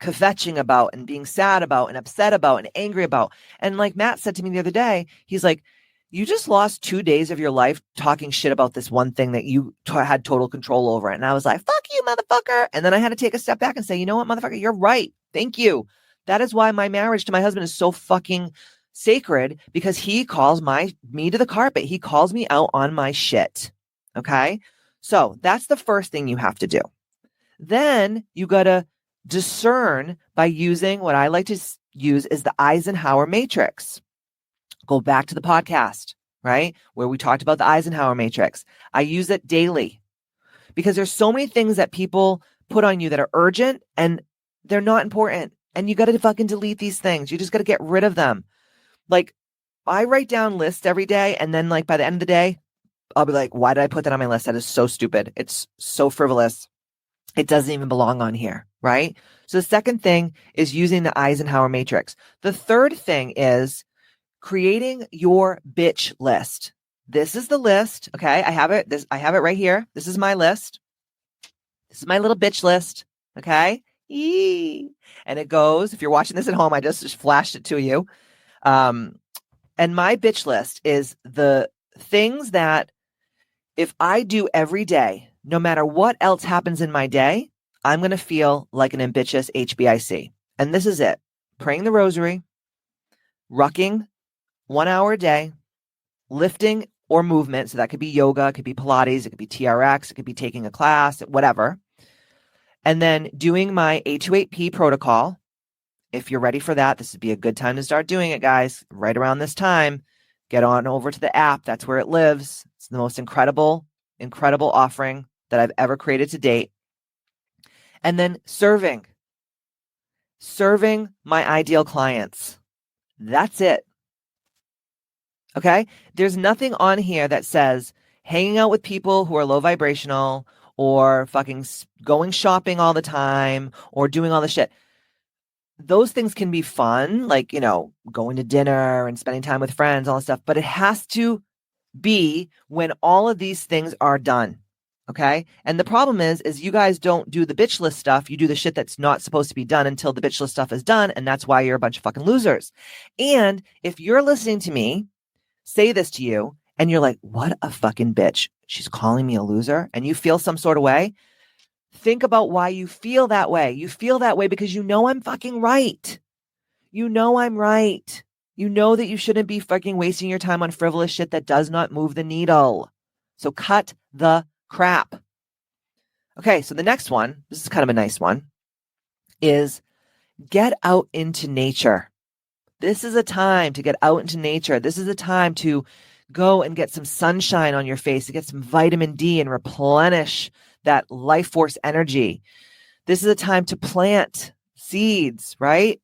kvetching about and being sad about and upset about and angry about. And like Matt said to me the other day, he's like, you just lost 2 days of your life talking shit about this one thing that you had total control over. And I was like, fuck you, motherfucker. And then I had to take a step back and say, you know what, motherfucker, you're right. Thank you. That is why my marriage to my husband is so fucking sacred, because he calls me to the carpet. He calls me out on my shit. Okay. So that's the first thing you have to do. Then you got to discern by using what I like to use is the Eisenhower matrix. Go back to the podcast, right? Where we talked about the Eisenhower matrix. I use it daily because there's so many things that people put on you that are urgent and they're not important. And you got to fucking delete these things. You just got to get rid of them. Like, I write down lists every day. And then like by the end of the day, I'll be like, why did I put that on my list? That is so stupid. It's so frivolous. It doesn't even belong on here, right? So the second thing is using the Eisenhower matrix. The third thing is creating your bitch list. This is the list. Okay. I have it right here. This is my list. This is my little bitch list. Okay. Eee. And it goes, if you're watching this at home, I just flashed it to you. And my bitch list is the things that if I do every day, no matter what else happens in my day, I'm going to feel like an ambitious HBIC. And this is it. Praying the rosary, rucking 1 hour a day, lifting or movement. So that could be yoga, it could be Pilates, it could be TRX, it could be taking a class, whatever. And then doing my A28P protocol. If you're ready for that, this would be a good time to start doing it, guys. Right around this time, get on over to the app. That's where it lives. It's the most incredible offering that I've ever created to date. And then serving my ideal clients. That's it. Okay. There's nothing on here that says hanging out with people who are low vibrational or fucking going shopping all the time or doing all the shit. Those things can be fun, like, you know, going to dinner and spending time with friends, all that stuff. But it has to be when all of these things are done. Okay. And the problem is you guys don't do the bitch list stuff. You do the shit that's not supposed to be done until the bitch list stuff is done. And that's why you're a bunch of fucking losers. And if you're listening to me say this to you and you're like, what a fucking bitch, she's calling me a loser, and you feel some sort of way, think about why you feel that way. You feel that way because you know I'm fucking right. You know I'm right. You know that you shouldn't be fucking wasting your time on frivolous shit that does not move the needle. So cut the crap. Okay, so the next one, this is kind of a nice one, is get out into nature. This is a time to get out into nature. This is a time to go and get some sunshine on your face, to get some vitamin D and replenish that life force energy. This is a time to plant seeds, right?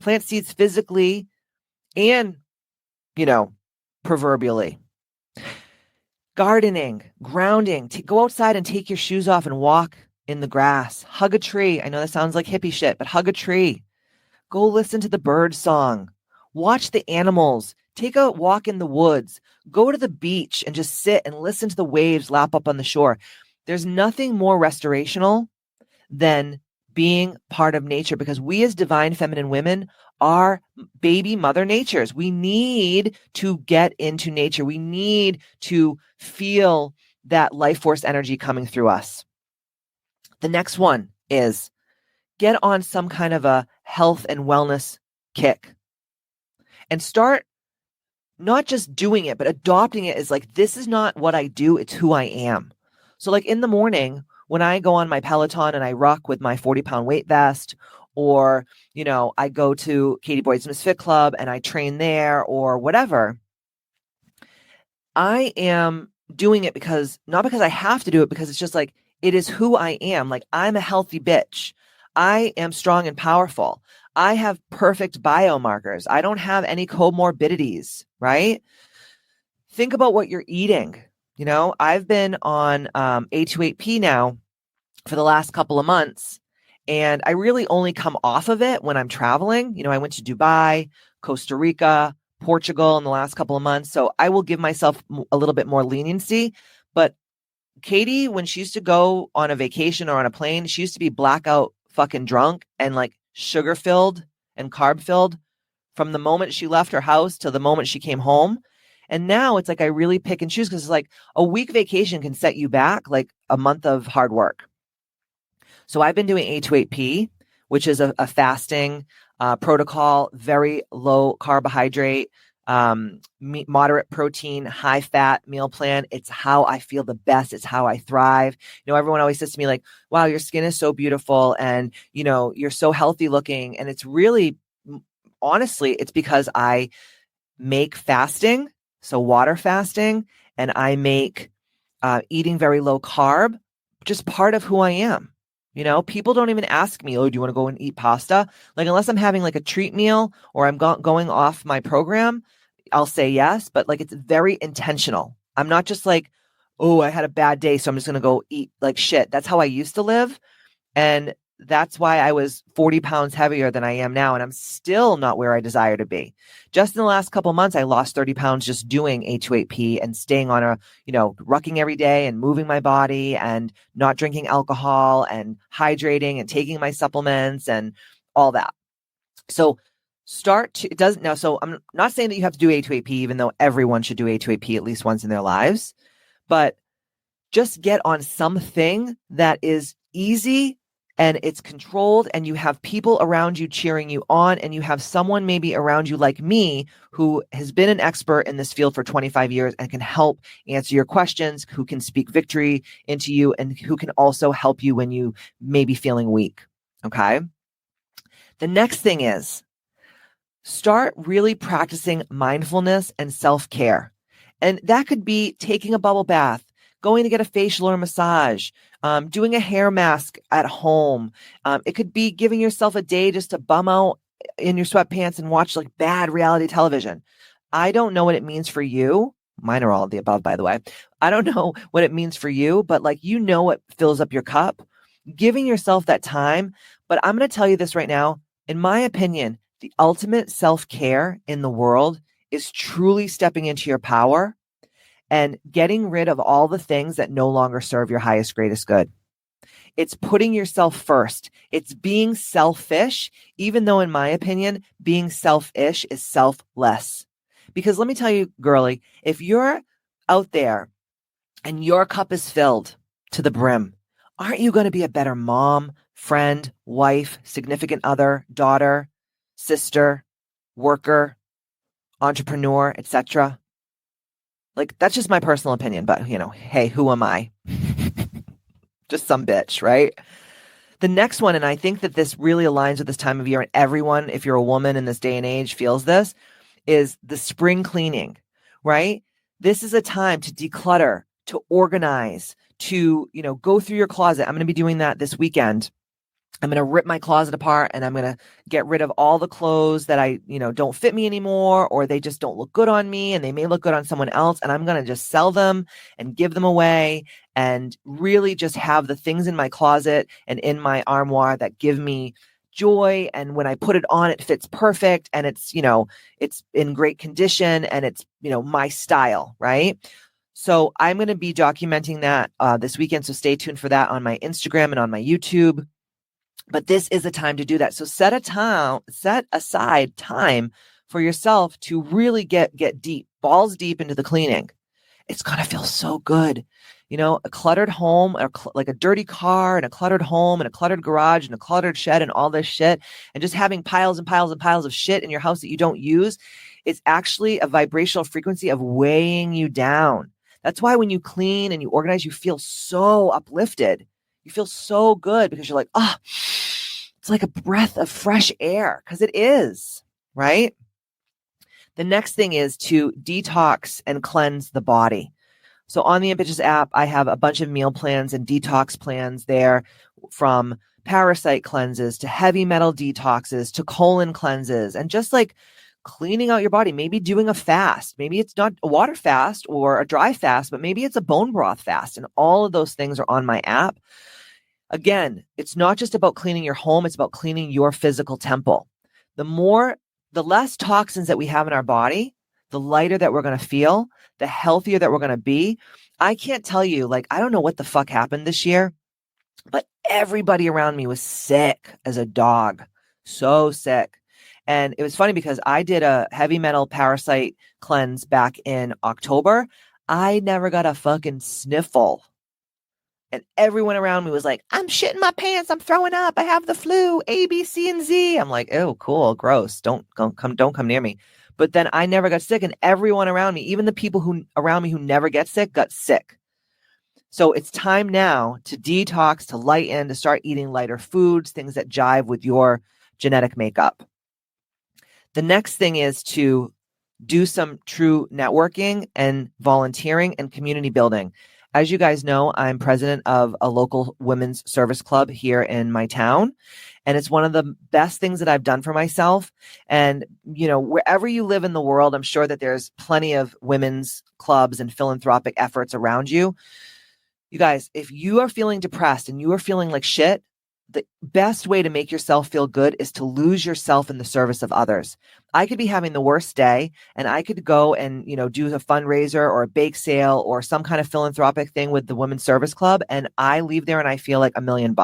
Plant seeds physically and, you know, proverbially. Gardening, grounding, go outside and take your shoes off and walk in the grass. Hug a tree. I know that sounds like hippie shit, but hug a tree. Go listen to the bird song. Watch the animals. Take a walk in the woods. Go to the beach and just sit and listen to the waves lap up on the shore. There's nothing more restorational than being part of nature, because we as divine feminine women are baby mother natures. We need to get into nature. We need to feel that life force energy coming through us. The next one is get on some kind of a health and wellness kick and start not just doing it, but adopting it as like, this is not what I do, it's who I am. So like in the morning when I go on my Peloton and I ruck with my 40-pound weight vest, or, you know, I go to Katie Boyd's Misfit Club and I train there or whatever, I am doing it not because I have to do it, because it's just like, it is who I am. Like, I'm a healthy bitch. I am strong and powerful. I have perfect biomarkers. I don't have any comorbidities, right? Think about what you're eating. You know, I've been on A28P now for the last couple of months, and I really only come off of it when I'm traveling. You know, I went to Dubai, Costa Rica, Portugal in the last couple of months. So I will give myself a little bit more leniency. But Katie, when she used to go on a vacation or on a plane, she used to be blackout fucking drunk and like sugar filled and carb filled from the moment she left her house to the moment she came home. And now it's like I really pick and choose because it's like a week vacation can set you back like a month of hard work. So I've been doing A28P, which is a fasting protocol, very low carbohydrate, moderate protein, high fat meal plan. It's how I feel the best. It's how I thrive. You know, everyone always says to me like, wow, your skin is so beautiful and, you know, you're so healthy looking. And it's really, honestly, it's because I make fasting, so water fasting, and I make eating very low carb, just part of who I am. You know, people don't even ask me, oh, do you want to go and eat pasta? Like, unless I'm having like a treat meal or I'm going off my program, I'll say yes. But like, it's very intentional. I'm not just like, oh, I had a bad day, so I'm just going to go eat like shit. That's how I used to live. And that's why I was 40 pounds heavier than I am now. And I'm still not where I desire to be. Just in the last couple of months, I lost 30 pounds just doing A28P and staying on rucking every day and moving my body and not drinking alcohol and hydrating and taking my supplements and all that. So so I'm not saying that you have to do A28P, even though everyone should do A28P at least once in their lives, but just get on something that is easy and it's controlled and you have people around you cheering you on and you have someone maybe around you like me who has been an expert in this field for 25 years and can help answer your questions, who can speak victory into you and who can also help you when you may be feeling weak. Okay. The next thing is start really practicing mindfulness and self-care. And that could be taking a bubble bath, going to get a facial or a massage, doing a hair mask at home. It could be giving yourself a day just to bum out in your sweatpants and watch like bad reality television. I don't know what it means for you. Mine are all of the above, by the way. I don't know what it means for you, but like, you know what fills up your cup. Giving yourself that time. But I'm going to tell you this right now. In my opinion, the ultimate self-care in the world is truly stepping into your power and getting rid of all the things that no longer serve your highest, greatest good. It's putting yourself first. It's being selfish, even though in my opinion, being selfish is selfless. Because let me tell you, girly, if you're out there and your cup is filled to the brim, aren't you going to be a better mom, friend, wife, significant other, daughter, sister, worker, entrepreneur, etc.? Like, that's just my personal opinion, but hey, who am I? Just some bitch, right? The next one, and I think that this really aligns with this time of year, and everyone, if you're a woman in this day and age, feels this, is the spring cleaning, right? This is a time to declutter, to organize, to, go through your closet. I'm going to be doing that this weekend. I'm going to rip my closet apart and I'm going to get rid of all the clothes that I, don't fit me anymore, or they just don't look good on me and they may look good on someone else. And I'm going to just sell them and give them away and really just have the things in my closet and in my armoire that give me joy. And when I put it on, it fits perfect and it's, it's in great condition and it's, my style, right? So I'm going to be documenting that this weekend. So stay tuned for that on my Instagram and on my YouTube. But this is a time to do that. So set aside time for yourself to really get deep, balls deep into the cleaning. It's going to feel so good. A cluttered home, or like a dirty car and a cluttered home and a cluttered garage and a cluttered shed and all this shit, and just having piles and piles and piles of shit in your house that you don't use, it's actually a vibrational frequency of weighing you down. That's why when you clean and you organize, you feel so uplifted. You feel so good because you're like, it's like a breath of fresh air, because it is, right? The next thing is to detox and cleanse the body. So on the Ambitchious app, I have a bunch of meal plans and detox plans there, from parasite cleanses to heavy metal detoxes to colon cleanses, and just like cleaning out your body, maybe doing a fast. Maybe it's not a water fast or a dry fast, but maybe it's a bone broth fast. And all of those things are on my app. Again, it's not just about cleaning your home. It's about cleaning your physical temple. The more the less toxins that we have in our body, the lighter that we're going to feel, the healthier that we're going to be. I can't tell you, like, I don't know what the fuck happened this year, but everybody around me was sick as a dog. So sick. And it was funny because I did a heavy metal parasite cleanse back in October. I never got a fucking sniffle. And everyone around me was like, I'm shitting my pants. I'm throwing up. I have the flu, A, B, C, and Z. I'm like, oh, cool, gross. Don't come near me. But then I never got sick. And everyone around me, even the people around me who never get sick, got sick. So it's time now to detox, to lighten, to start eating lighter foods, things that jive with your genetic makeup. The next thing is to do some true networking and volunteering and community building. As you guys know, I'm president of a local women's service club here in my town. And it's one of the best things that I've done for myself. And, you know, wherever you live in the world, I'm sure that there's plenty of women's clubs and philanthropic efforts around you. You guys, if you are feeling depressed and you are feeling like shit, the best way to make yourself feel good is to lose yourself in the service of others. I could be having the worst day and I could go and, you know, do a fundraiser or a bake sale or some kind of philanthropic thing with the Women's Service Club. And I leave there and I feel like $1 million.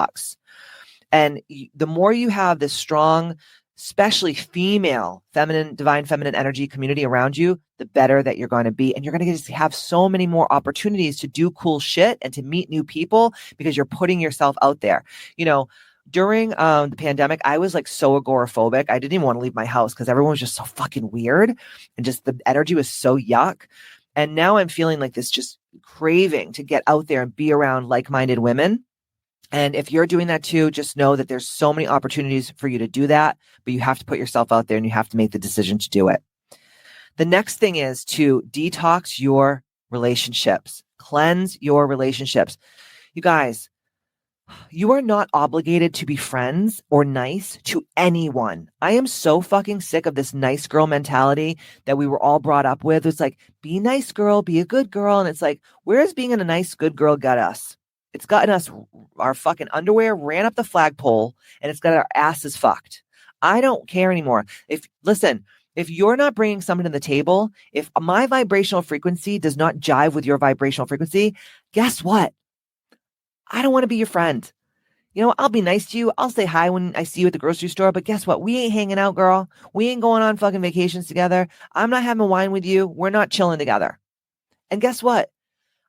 And the more you have this strong, especially female, feminine, divine feminine energy community around you, the better that you're going to be. And you're going to just have so many more opportunities to do cool shit and to meet new people because you're putting yourself out there. You know, during the pandemic, I was like so agoraphobic. I didn't even want to leave my house because everyone was just so fucking weird and just the energy was so yuck. And now I'm feeling like this just craving to get out there and be around like-minded women. And if you're doing that too, just know that there's so many opportunities for you to do that, but you have to put yourself out there and you have to make the decision to do it. The next thing is to detox your relationships, cleanse your relationships. You guys, you are not obligated to be friends or nice to anyone. I am so fucking sick of this nice girl mentality that we were all brought up with. It's like, be nice girl, be a good girl. And it's like, where has being a nice, good girl got us? It's gotten us, our fucking underwear ran up the flagpole and it's got our asses fucked. I don't care anymore. If you're not bringing someone to the table, if my vibrational frequency does not jive with your vibrational frequency, guess what? I don't want to be your friend. You know, I'll be nice to you. I'll say hi when I see you at the grocery store, but guess what? We ain't hanging out, girl. We ain't going on fucking vacations together. I'm not having wine with you. We're not chilling together. And guess what?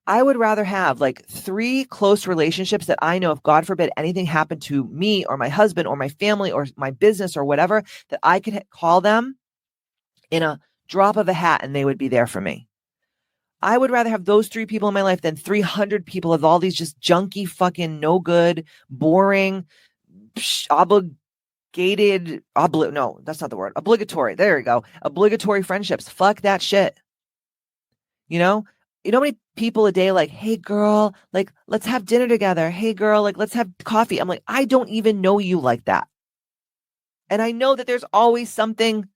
I would rather have like 3 close relationships that I know if God forbid anything happened to me or my husband or my family or my business or whatever, that I could call them in a drop of a hat and they would be there for me. I would rather have those 3 people in my life than 300 people of all these just junky, fucking no good, boring, obligatory. There you go. Obligatory friendships. Fuck that shit. You know how many people a day like, hey girl, like, let's have dinner together. Hey girl, like, let's have coffee. I'm like, I don't even know you like that. And I know that there's always something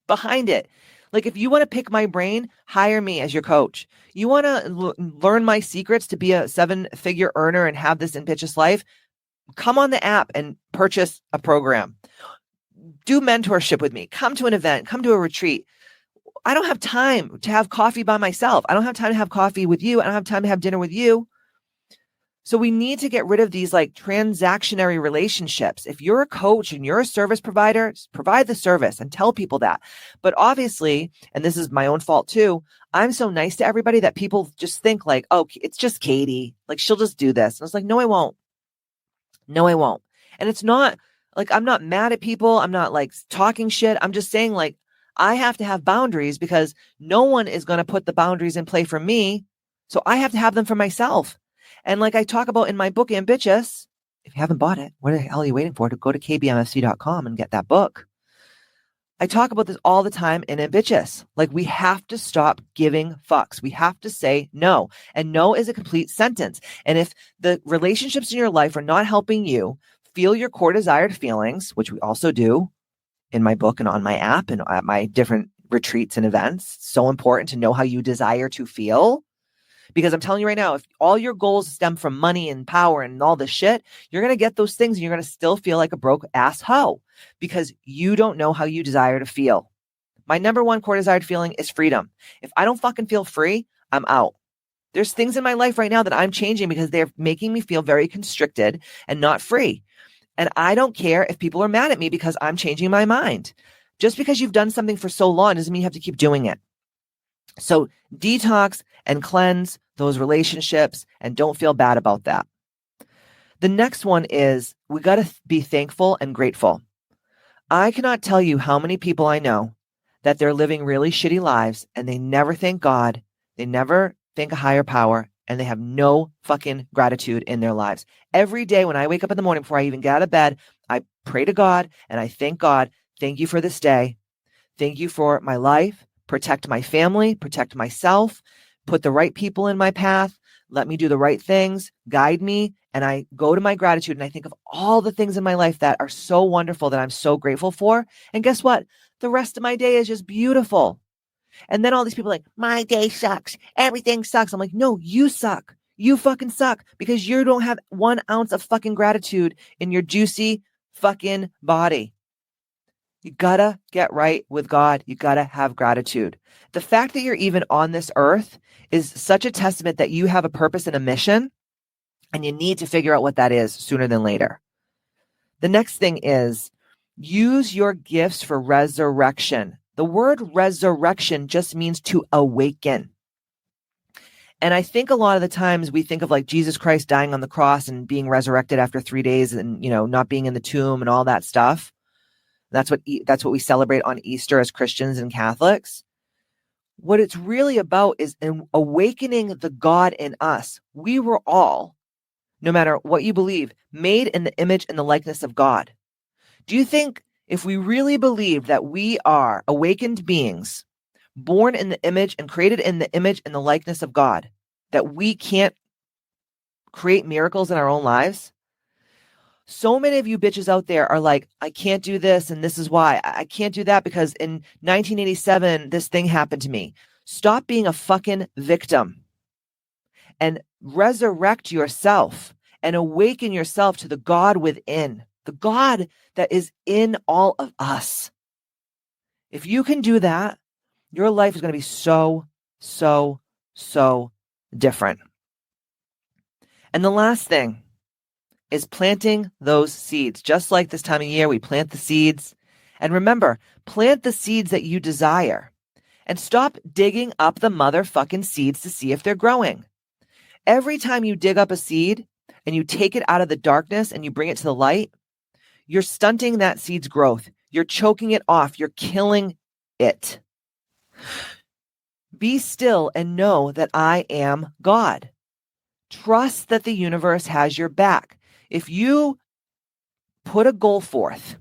behind it. Like, if you want to pick my brain, hire me as your coach. You want to learn my secrets to be a 7-figure earner and have this ambitious life? Come on the app and purchase a program. Do mentorship with me. Come to an event. Come to a retreat. I don't have time to have coffee by myself. I don't have time to have coffee with you. I don't have time to have dinner with you. So we need to get rid of these like transactionary relationships. If you're a coach and you're a service provider, provide the service and tell people that. But obviously, and this is my own fault too, I'm so nice to everybody that people just think like, oh, it's just Katie. Like, she'll just do this. And I was like, no, I won't. No, I won't. And it's not like, I'm not mad at people. I'm not like talking shit. I'm just saying like, I have to have boundaries because no one is going to put the boundaries in play for me. So I have to have them for myself. And like I talk about in my book, Ambitchious, if you haven't bought it, what the hell are you waiting for? To go to kbmfc.com and get that book. I talk about this all the time in Ambitchious. Like, we have to stop giving fucks. We have to say no. And no is a complete sentence. And if the relationships in your life are not helping you feel your core desired feelings, which we also do in my book and on my app and at my different retreats and events, so important to know how you desire to feel. Because I'm telling you right now, if all your goals stem from money and power and all this shit, you're going to get those things and you're going to still feel like a broke ass hoe because you don't know how you desire to feel. My number one core desired feeling is freedom. If I don't fucking feel free, I'm out. There's things in my life right now that I'm changing because they're making me feel very constricted and not free. And I don't care if people are mad at me because I'm changing my mind. Just because you've done something for so long doesn't mean you have to keep doing it. So detox and cleanse those relationships and don't feel bad about that. The next one is we got to be thankful and grateful. I cannot tell you how many people I know that they're living really shitty lives and they never thank God. They never thank a higher power and they have no fucking gratitude in their lives. Every day when I wake up in the morning before I even get out of bed, I pray to God and I thank God. Thank you for this day. Thank you for my life. Protect my family, protect myself, put the right people in my path, let me do the right things, guide me. And I go to my gratitude and I think of all the things in my life that are so wonderful that I'm so grateful for. And guess what? The rest of my day is just beautiful. And then all these people are like, my day sucks. Everything sucks. I'm like, no, you suck. You fucking suck because you don't have 1 ounce of fucking gratitude in your juicy fucking body. You gotta get right with God. You gotta have gratitude. The fact that you're even on this earth is such a testament that you have a purpose and a mission, and you need to figure out what that is sooner than later. The next thing is use your gifts for resurrection. The word resurrection just means to awaken. And I think a lot of the times we think of like Jesus Christ dying on the cross and being resurrected after 3 days and, not being in the tomb and all that stuff. That's what we celebrate on Easter as Christians and Catholics. What it's really about is awakening the God in us. We were all, no matter what you believe, made in the image and the likeness of God. Do you think if we really believe that we are awakened beings, born in the image and created in the image and the likeness of God, that we can't create miracles in our own lives? So many of you bitches out there are like, I can't do this and this is why. I can't do that because in 1987, this thing happened to me. Stop being a fucking victim and resurrect yourself and awaken yourself to the God within, the God that is in all of us. If you can do that, your life is going to be so, so, so different. And the last thing is planting those seeds. Just like this time of year, we plant the seeds. And remember, plant the seeds that you desire. And stop digging up the motherfucking seeds to see if they're growing. Every time you dig up a seed and you take it out of the darkness and you bring it to the light, you're stunting that seed's growth. You're choking it off. You're killing it. Be still and know that I am God. Trust that the universe has your back. If you put a goal forth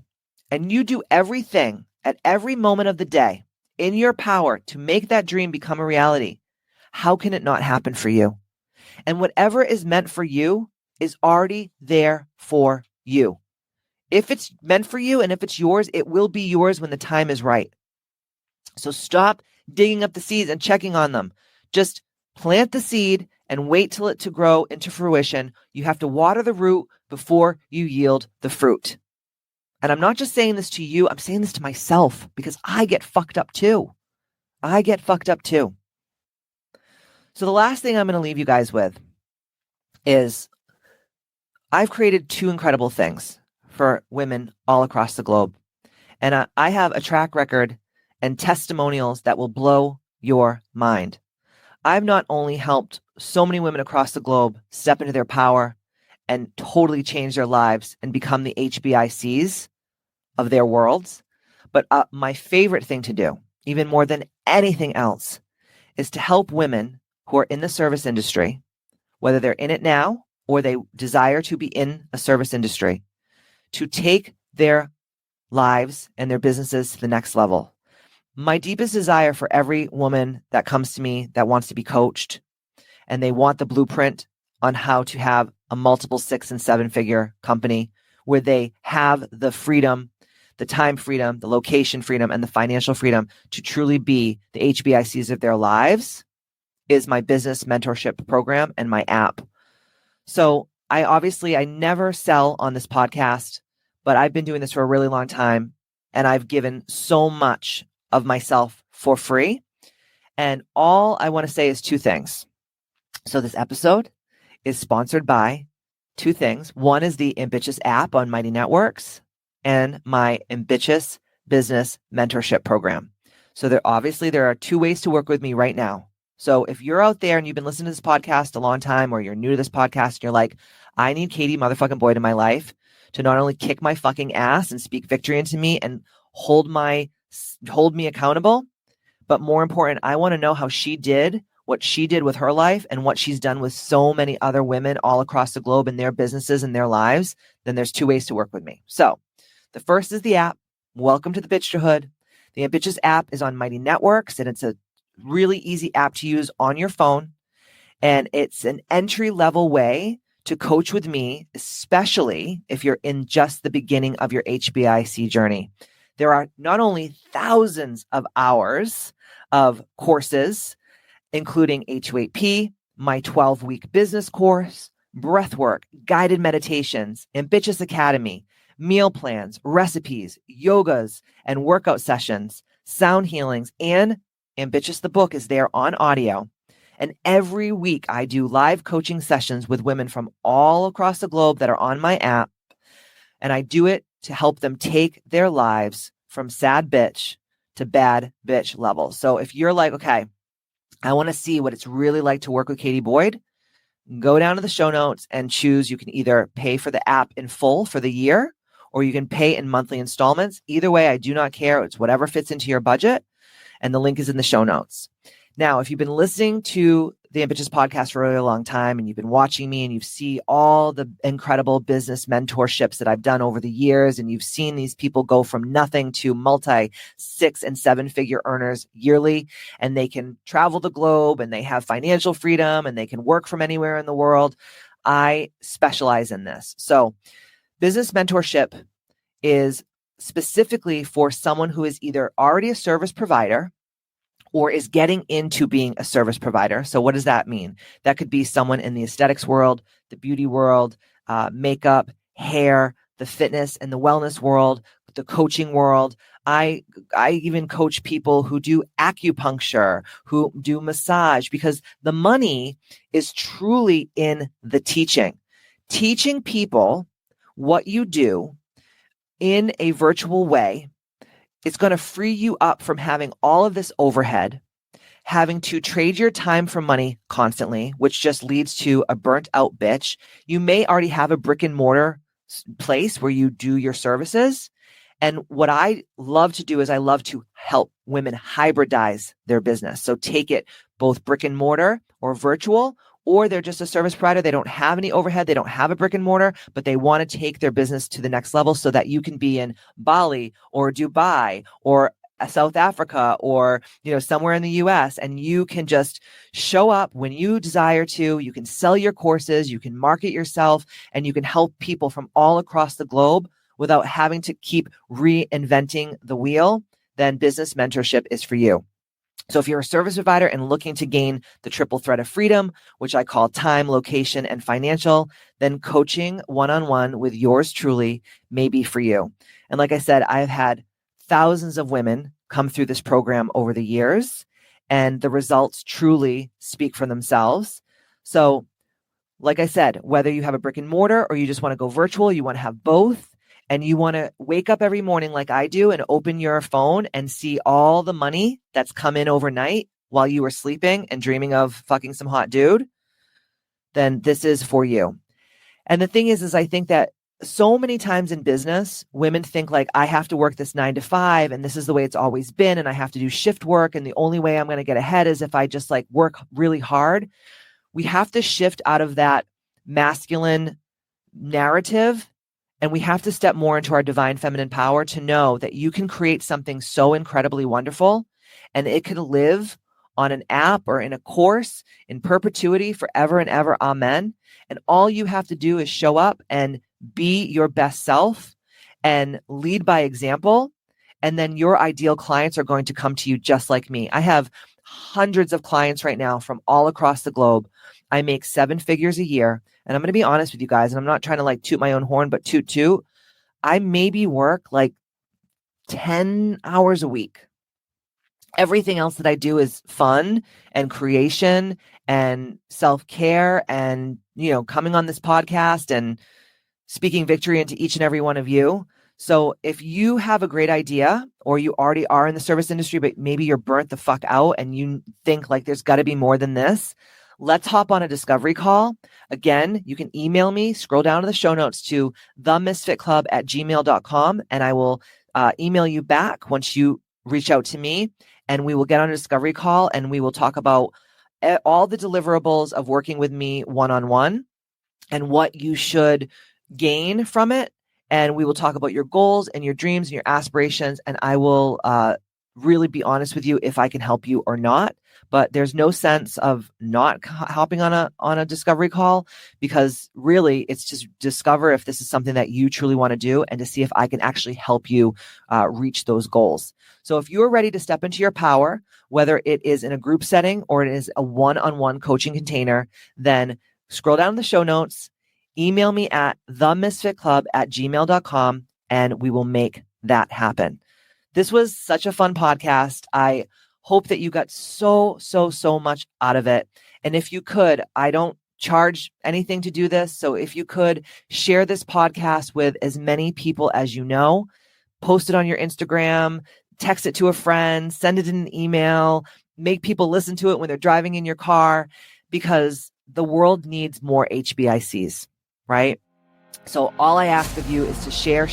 and you do everything at every moment of the day in your power to make that dream become a reality, how can it not happen for you? And whatever is meant for you is already there for you. If it's meant for you and if it's yours, it will be yours when the time is right. So stop digging up the seeds and checking on them. Just plant the seed and wait till it to grow into fruition. You have to water the root before you yield the fruit. And I'm not just saying this to you, I'm saying this to myself because I get fucked up too. So the last thing I'm going to leave you guys with is I've created 2 incredible things for women all across the globe. And I have a track record and testimonials that will blow your mind. I've not only helped so many women across the globe step into their power and totally change their lives and become the HBICs of their worlds, but my favorite thing to do, even more than anything else, is to help women who are in the service industry, whether they're in it now or they desire to be in a service industry, to take their lives and their businesses to the next level. My deepest desire for every woman that comes to me that wants to be coached and they want the blueprint on how to have a multiple 6 and 7 figure company where they have the freedom, the time freedom, the location freedom, and the financial freedom to truly be the HBICs of their lives is my business mentorship program and my app. So I never sell on this podcast, but I've been doing this for a really long time, and I've given so much of myself for free. And all I want to say is two things. So this episode is sponsored by two things. One is the Ambitchious app on Mighty Networks and my Ambitchious business mentorship program. So there are two ways to work with me right now. So if you're out there and you've been listening to this podcast a long time, or you're new to this podcast and you're like, I need Katie motherfucking Boyd in my life to not only kick my fucking ass and speak victory into me and hold me accountable, but more important, I want to know how she did what she did with her life and what she's done with so many other women all across the globe in their businesses and their lives, then there's two ways to work with me. So the first is the app. Welcome to the Bitchhood. The Ambitchious app is on Mighty Networks, and it's a really easy app to use on your phone. And it's an entry-level way to coach with me, especially if you're in just the beginning of your HBIC journey. There are not only thousands of hours of courses, including H2AP, my 12-week business course, breathwork, guided meditations, Ambitchious Academy, meal plans, recipes, yogas, and workout sessions, sound healings, and Ambitchious the book is there on audio. And every week I do live coaching sessions with women from all across the globe that are on my app. And I do it to help them take their lives from sad bitch to bad bitch level. So if you're like, okay, I want to see what it's really like to work with Katie Boyd, go down to the show notes and choose. You can either pay for the app in full for the year, or you can pay in monthly installments. Either way, I do not care. It's whatever fits into your budget. And the link is in the show notes. Now, if you've been listening to the Ambitchious Podcast for a really long time, and you've been watching me, and you've seen all the incredible business mentorships that I've done over the years, and you've seen these people go from nothing to multi 6 and 7 figure earners yearly, and they can travel the globe, and they have financial freedom, and they can work from anywhere in the world, I specialize in this. So business mentorship is specifically for someone who is either already a service provider or is getting into being a service provider. So what does that mean? That could be someone in the aesthetics world, the beauty world, makeup, hair, the fitness and the wellness world, the coaching world. I even coach people who do acupuncture, who do massage, because the money is truly in the teaching. Teaching people what you do in a virtual way, it's going to free you up from having all of this overhead, having to trade your time for money constantly, which just leads to a burnt out bitch. You may already have a brick and mortar place where you do your services. And what I love to do is I love to help women hybridize their business. So take it both brick and mortar or virtual, or they're just a service provider. They don't have any overhead. They don't have a brick and mortar, but they want to take their business to the next level so that you can be in Bali or Dubai or South Africa or, somewhere in the US, and you can just show up when you desire to. You can sell your courses, you can market yourself, and you can help people from all across the globe without having to keep reinventing the wheel. Then business mentorship is for you. So if you're a service provider and looking to gain the triple threat of freedom, which I call time, location, and financial, then coaching one-on-one with yours truly may be for you. And like I said, I've had thousands of women come through this program over the years, and the results truly speak for themselves. So like I said, whether you have a brick and mortar or you just want to go virtual, you want to have both, and you want to wake up every morning like I do and open your phone and see all the money that's come in overnight while you were sleeping and dreaming of fucking some hot dude, then this is for you. And the thing is I think that so many times in business, women think like, I have to work this 9 to 5 and this is the way it's always been, and I have to do shift work, and the only way I'm going to get ahead is if I just work really hard. We have to shift out of that masculine narrative, and we have to step more into our divine feminine power to know that you can create something so incredibly wonderful, and it can live on an app or in a course in perpetuity forever and ever. Amen. And all you have to do is show up and be your best self and lead by example. And then your ideal clients are going to come to you just like me. I have hundreds of clients right now from all across the globe. I make 7 figures a year. And I'm going to be honest with you guys, and I'm not trying to like toot my own horn, but toot. I maybe work like 10 hours a week. Everything else that I do is fun and creation and self-care and, coming on this podcast and speaking victory into each and every one of you. So if you have a great idea, or you already are in the service industry, but maybe you're burnt the fuck out and you think like there's got to be more than this, let's hop on a discovery call. Again, you can email me, scroll down to the show notes to themisfitclub@gmail.com, and I will email you back once you reach out to me, and we will get on a discovery call and we will talk about all the deliverables of working with me one-on-one and what you should gain from it. And we will talk about your goals and your dreams and your aspirations. And I will really be honest with you if I can help you or not. But there's no sense of not hopping on a discovery call, because really it's just discover if this is something that you truly want to do and to see if I can actually help you reach those goals. So if you're ready to step into your power, whether it is in a group setting or it is a one-on-one coaching container, then scroll down the show notes, email me at themisfitclub@gmail.com, and we will make that happen. This was such a fun podcast. I hope that you got so much out of it. And if you could, I don't charge anything to do this. So if you could share this podcast with as many people as you know, post it on your Instagram, text it to a friend, send it in an email, make people listen to it when they're driving in your car, because the world needs more HBICs, right? So all I ask of you is to share.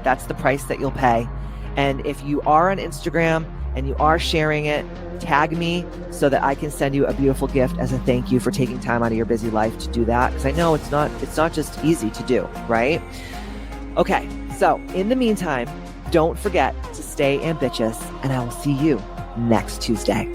That's the price that you'll pay. And if you are on Instagram and you are sharing it, tag me so that I can send you a beautiful gift as a thank you for taking time out of your busy life to do that. Because I know it's not just easy to do, right? Okay, so in the meantime, don't forget to stay ambitious, and I will see you next Tuesday.